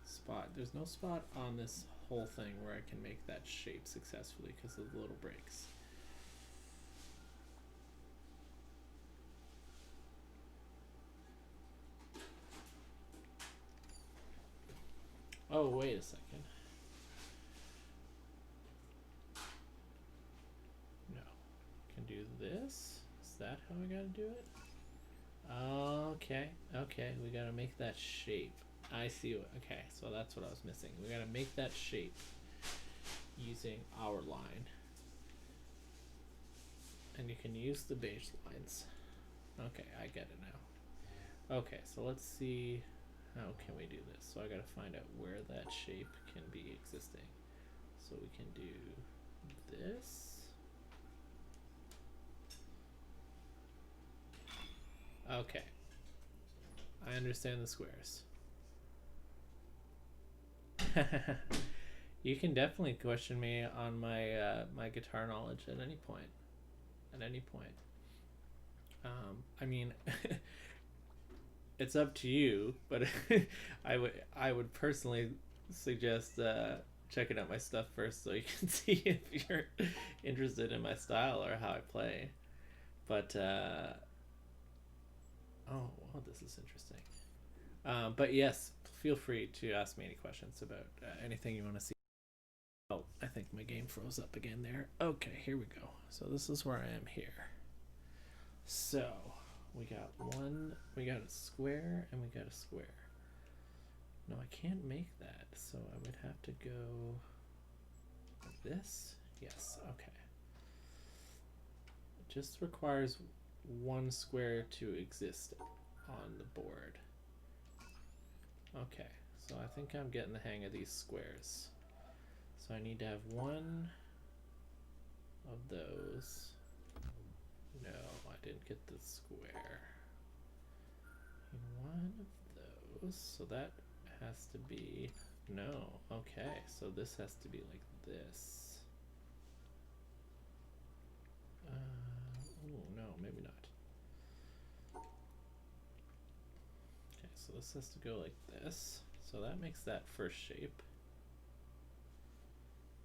spot. There's no spot on this whole thing where I can make that shape successfully because of the little breaks. Oh, wait a second. No. Can do this. Is that how I gotta do it? Okay. Okay, we gotta make that shape. I see what, okay, so that's what I was missing. We gotta make that shape using our line. And you can use the beige lines. Okay, I get it now. Okay, so let's see, how can we do this? So I gotta find out where that shape can be existing. So we can do this. Okay. I understand the squares. You can definitely question me on my my guitar knowledge at any point. At any point. I mean, it's up to you, but I would personally suggest checking out my stuff first so you can see if you're interested in my style or how I play. But oh, wow, this is interesting. But yes, feel free to ask me any questions about anything you want to see. Oh, I think my game froze up again there. Okay, here we go. So this is where I am here. So we got a square, and we got a square. No, I can't make that, so I would have to go like this. Yes, okay. It just requires one square to exist on the board. Okay, so I think I'm getting the hang of these squares. So I need to have one of those. No, I didn't get the square. One of those. So that has to be, no, okay, so this has to be like this. Oh no, maybe not. Okay, so this has to go like this. So that makes that first shape.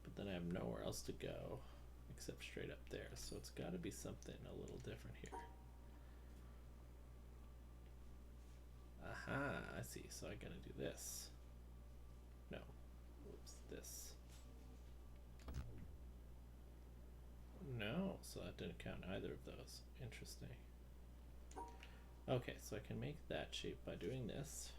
But then I have nowhere else to go except straight up there. So it's got to be something a little different here. Aha, I see. So I got to do this. No. Whoops, this. No, so that didn't count either of those. Interesting. Okay, so I can make that shape by doing this.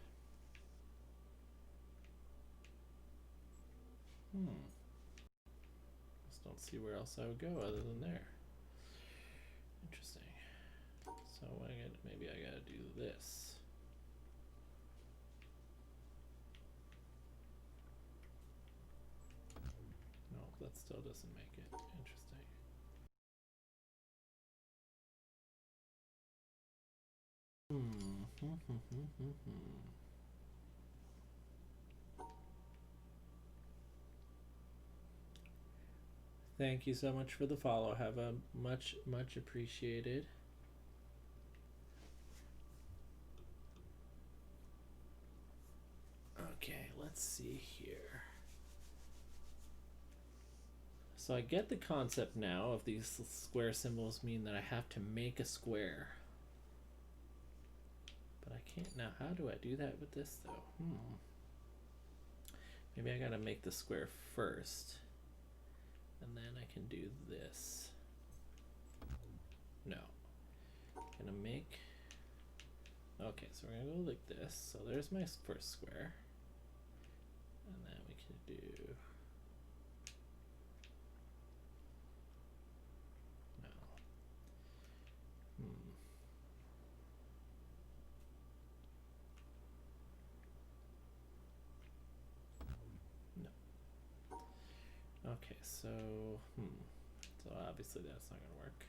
Just don't see where else I would go other than there. Interesting. So maybe I gotta do this. No, that still doesn't make it. Interesting. Thank you so much for the follow. Have a much appreciated. Okay, let's see here. So I get the concept now of these square symbols mean that I have to make a square. But I can't now. How do I do that with this though? Maybe I gotta make the square first. And then I can do this. No. Gonna make. Okay, so we're gonna go like this. So there's my first square. And then we can do. No. No. Okay, so so obviously that's not gonna work.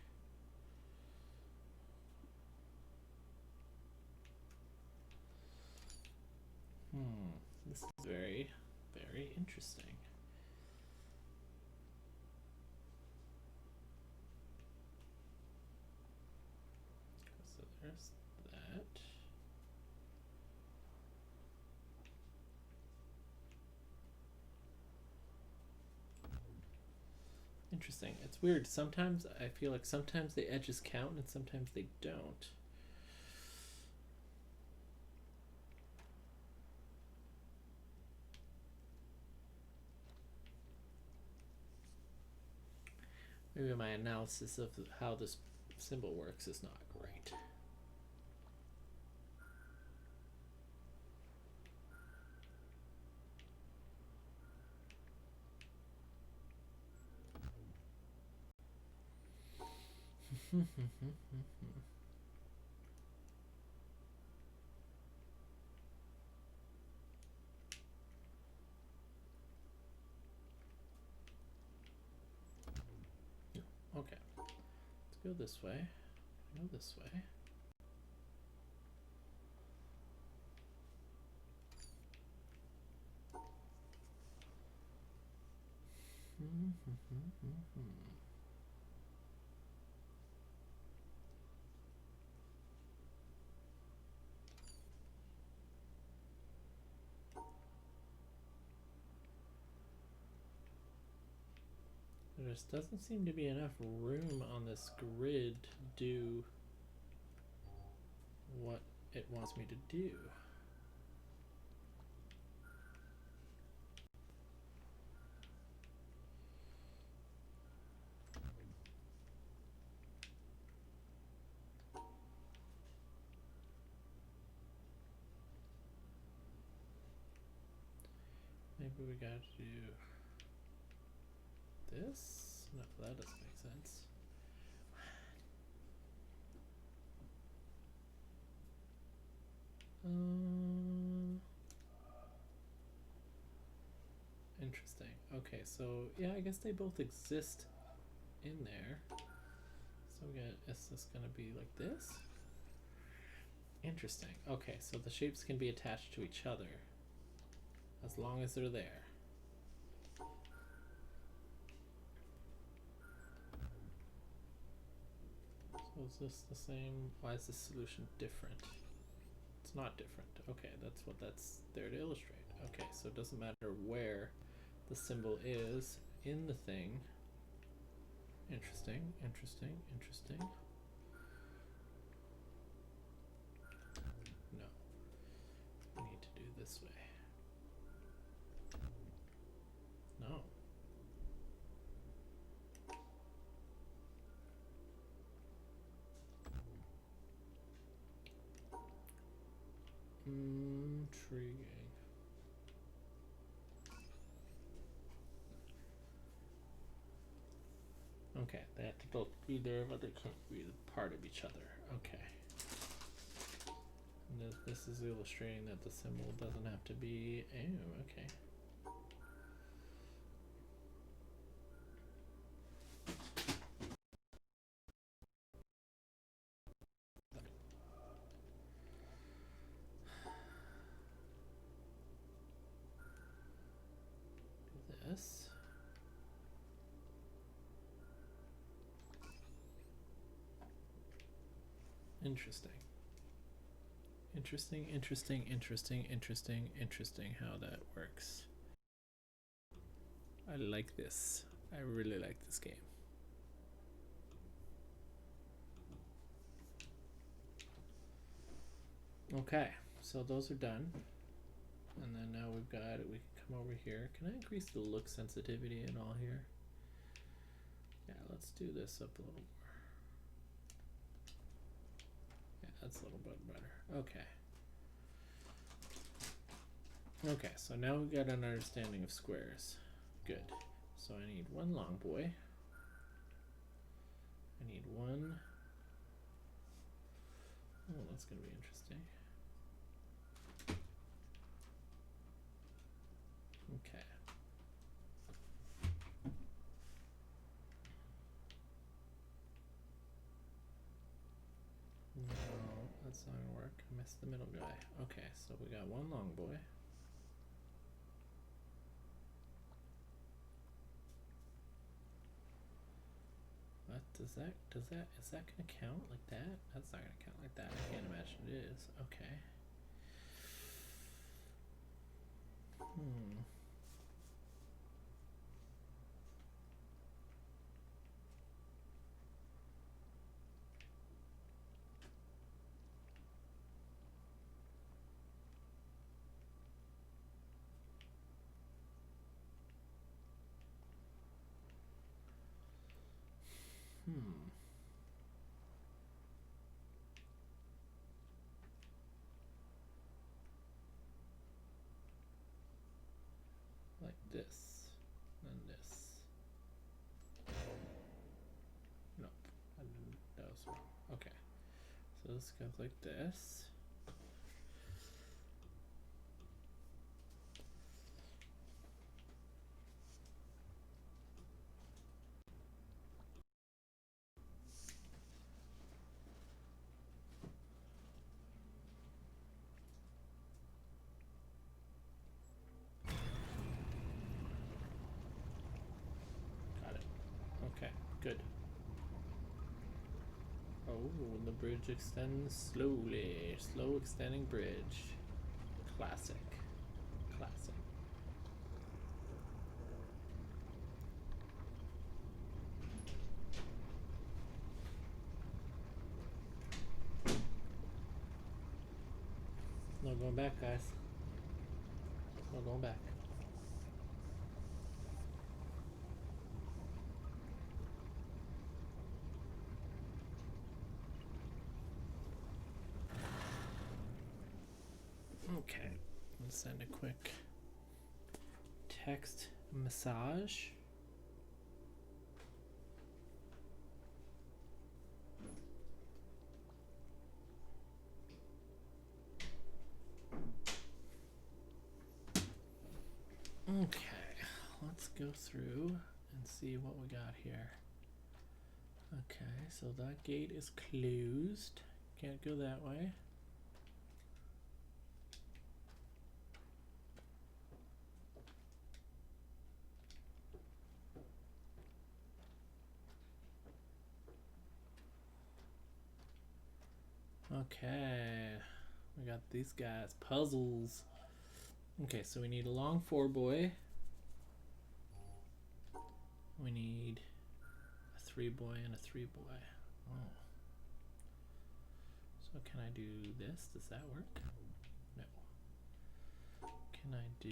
This is very interesting. So there's that. Interesting. It's weird. Sometimes I feel like sometimes the edges count and sometimes they don't. Maybe my analysis of how this symbol works is not great. Okay, let's go this way. Go this way. there doesn't seem to be enough room on this grid to do what it wants me to do. Maybe we gotta do this? No, that doesn't make sense. Interesting. Okay, so yeah, I guess they both exist in there. So we got, is this gonna be like this? Interesting. Okay, so the shapes can be attached to each other as long as they're there. So is this the same? Why is this solution different? It's not different. Okay, that's what that's there to illustrate. Okay, so it doesn't matter where the symbol is in the thing. Interesting, interesting, interesting. No. We need to do this way. No. Intriguing. Okay, they have to both be there, but they can't be part of each other. Okay. And this is illustrating that the symbol doesn't have to be. Oh, okay. This. Interesting. Interesting, interesting, interesting, interesting, interesting how that works. I like this. I really like this game. Okay, so those are done. And then now we've got it. We can come over here. Can I increase the look sensitivity and all here? Yeah, let's do this up a little more. Yeah, that's a little bit better. Okay. Okay, so now we've got an understanding of squares. Good. So I need one long boy. I need one. Oh, that's going to be interesting. Okay. No, that's not gonna work. I missed the middle guy. Okay, so we got one long boy. What is that gonna count like that? That's not gonna count like that. I can't imagine it is. Okay. Like this. And this. Nope. I didn't, that was wrong. Okay. So this goes like this. Got it. Okay, good. Oh, the bridge extends slowly. Slow extending bridge. Classic. Classic. going back, guys. We're going back. Okay, let's send a quick text massage. Okay, let's go through and see what we got here. Okay, so that gate is closed. Can't go that way. Okay, we got these guys. Puzzles. Okay, so we need a long 4-boy. We need a 3-boy and a 3-boy. Oh. So can I do this? Does that work? No. Can I do...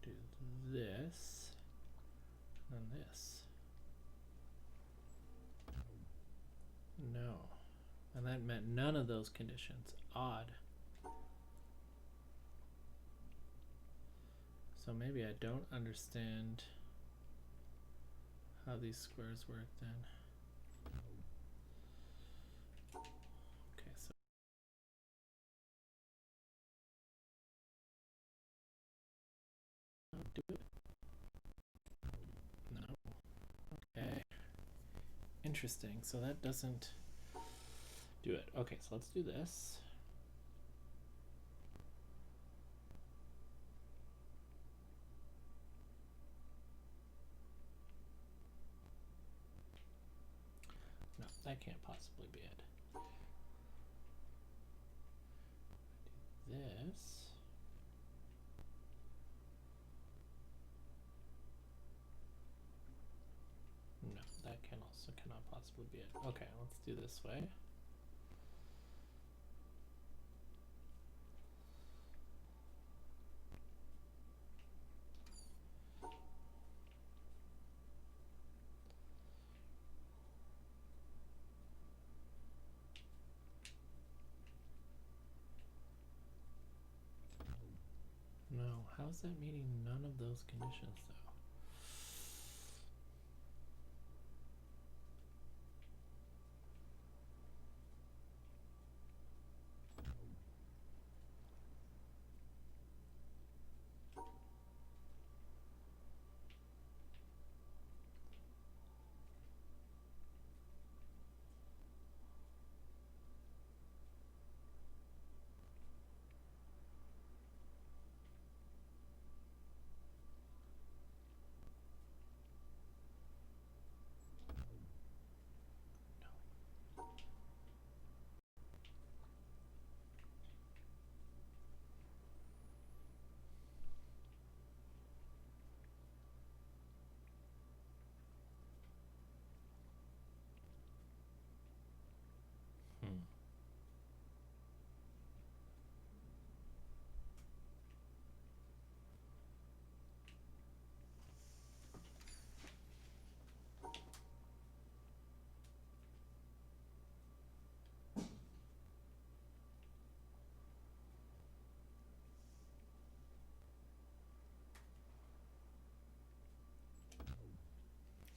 do this and this? No. And that meant none of those conditions. Odd. So maybe I don't understand how these squares work then. Okay, so do it. No. Okay. Interesting. So that doesn't do it. Okay, so let's do this. No, that can't possibly be it. This. No, that cannot possibly be it. Okay, let's do this way. No, how's that meeting none of those conditions though?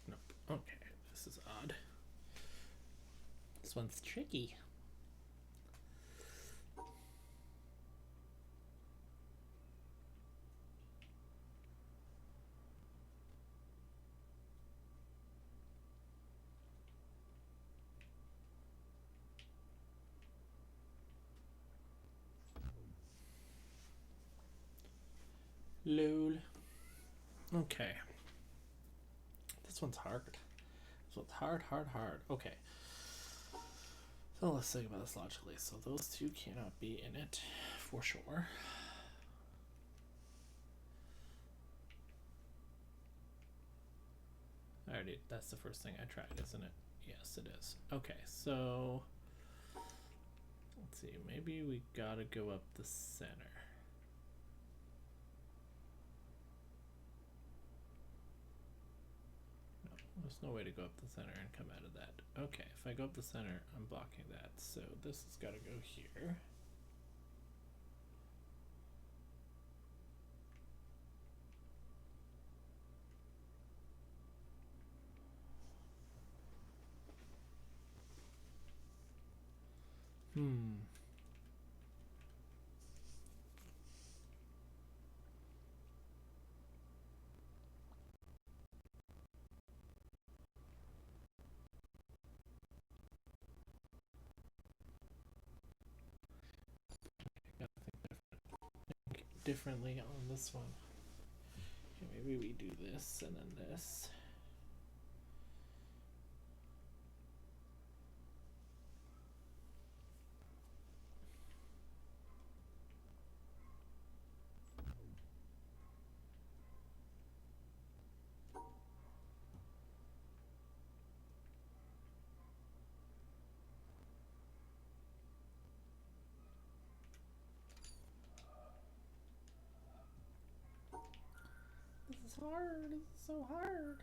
Nope. Okay, this is odd. This one's tricky. Lol. Okay. This one's hard. This one's hard. Okay. So let's think about this logically. So those two cannot be in it for sure. That's the first thing I tried, isn't it? Yes, it is. Okay, so let's see. Maybe we gotta go up the center. No, there's no way to go up the center and come out of that. Okay, if I go up the center, I'm blocking that. So this has got to go here. Gotta think differently on this one. Okay, maybe we do this and then this. This is hard. This is so hard.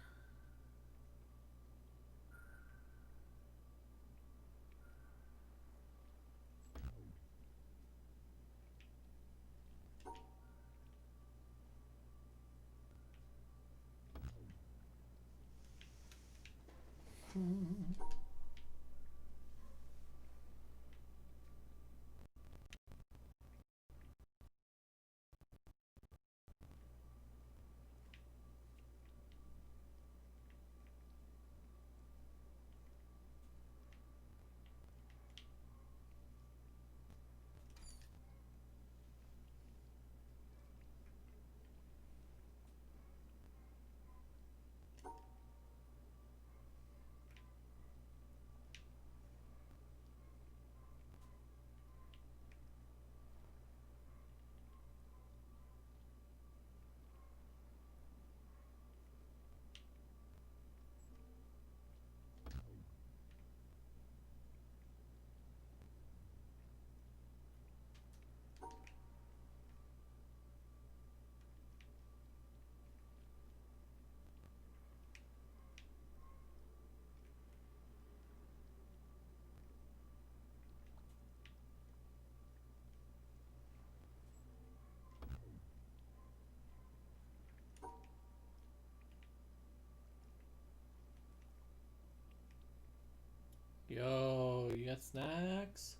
Yo, you got snacks?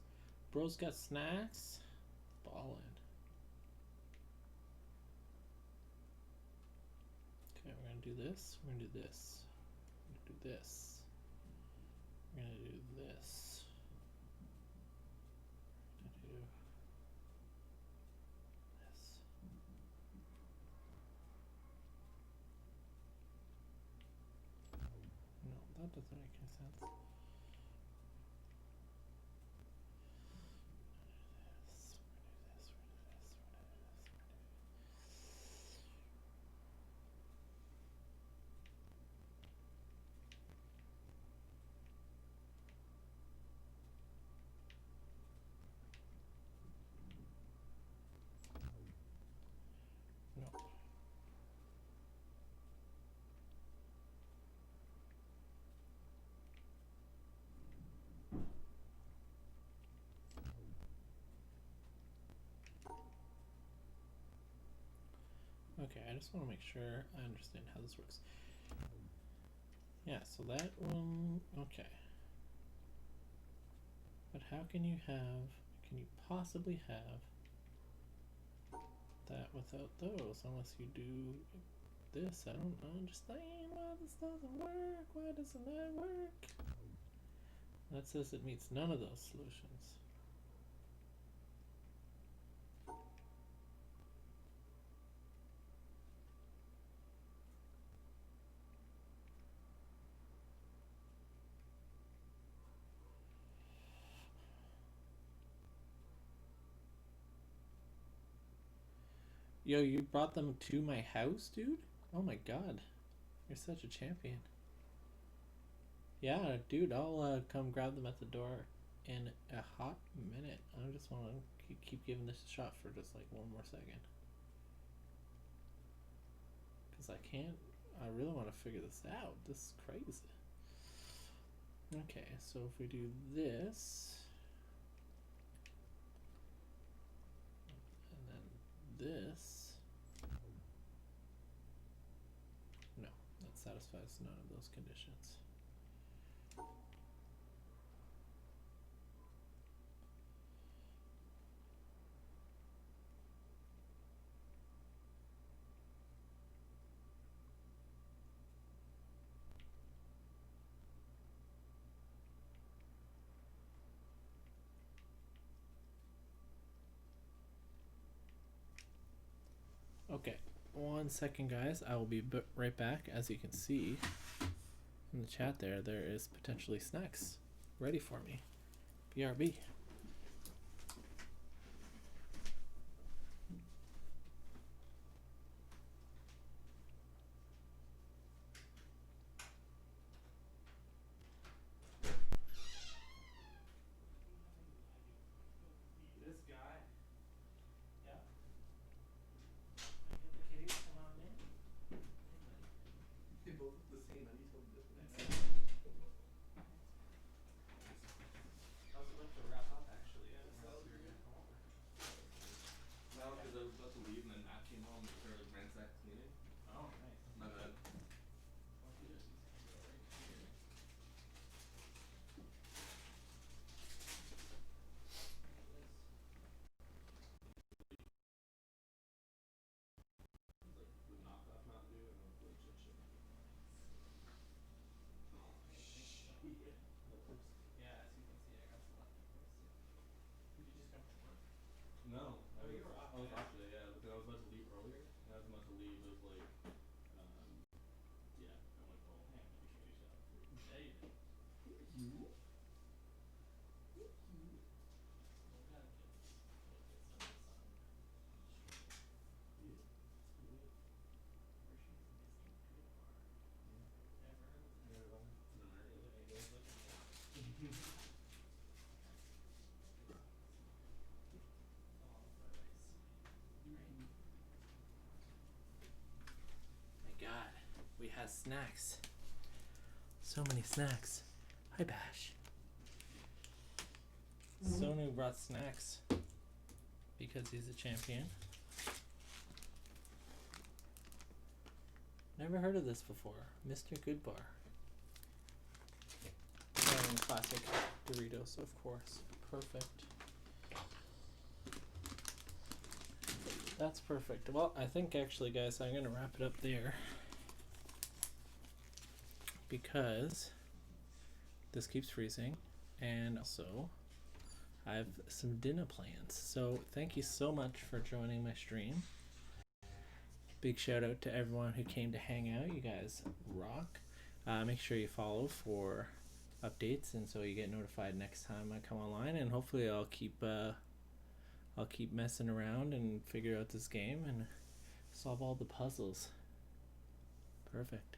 Bro's got snacks? Ballin'. Okay, we're gonna do this. We're gonna do this. We're gonna do this. We're gonna do this. We're gonna do this. No, that doesn't make any sense. No. Okay, I just want to make sure I understand how this works. Yeah, so that one, okay. But how can you possibly have that without those unless you do this? I don't understand why this doesn't work. Why doesn't that work? That says it meets none of those solutions. Yo, you brought them to my house, dude? Oh my god. You're such a champion. Yeah, dude, I'll come grab them at the door in a hot minute. I just want to keep giving this a shot for just like one more second. Because I really want to figure this out. This is crazy. Okay, so if we do this, and then this, no, that satisfies none of those conditions. Okay, 1 second, guys. I will be right back. As you can see in the chat there is potentially snacks ready for me. BRB. This guy. Yeah. Get the kitties come on in. They both look the same. How do you tell the difference? I was about to wrap up actually. I didn't realize Sounds you were good. gonna come over. No, because I was about to leave and then Matt came home and started like ransack cleaning. Oh, nice. My bad. What do these things go right here? This. It's like the knockoff Mountain Dew and the legit shit. Shit. Yeah, as you can see, I got some leftovers too. Did you just come from work? No, Oh, you were off I was today. off today, yeah, because I was about to leave earlier. And I was about to leave, it was like, yeah. I'm like, well, Yeah, the kitty shop. yeah, you did. You? Well, we gotta get some of this on. Yeah. Good. Hershey's Missing Good Bar. Yeah. Never heard of that. Never mind. It's an American. Are you guys looking it up? My God, we have snacks. So many snacks. Hi, Bash. Sonu brought snacks because he's a champion. Never heard of this before. Mr. Goodbar. And classic Doritos, of course. Perfect. That's perfect. Well, I think actually, guys, I'm gonna wrap it up there because this keeps freezing, and also I have some dinner plans. So thank you so much for joining my stream. Big shout out to everyone who came to hang out. You guys rock. Make sure you follow for updates, and so you get notified next time I come online. And hopefully, I'll keep messing around and figure out this game and solve all the puzzles. Perfect.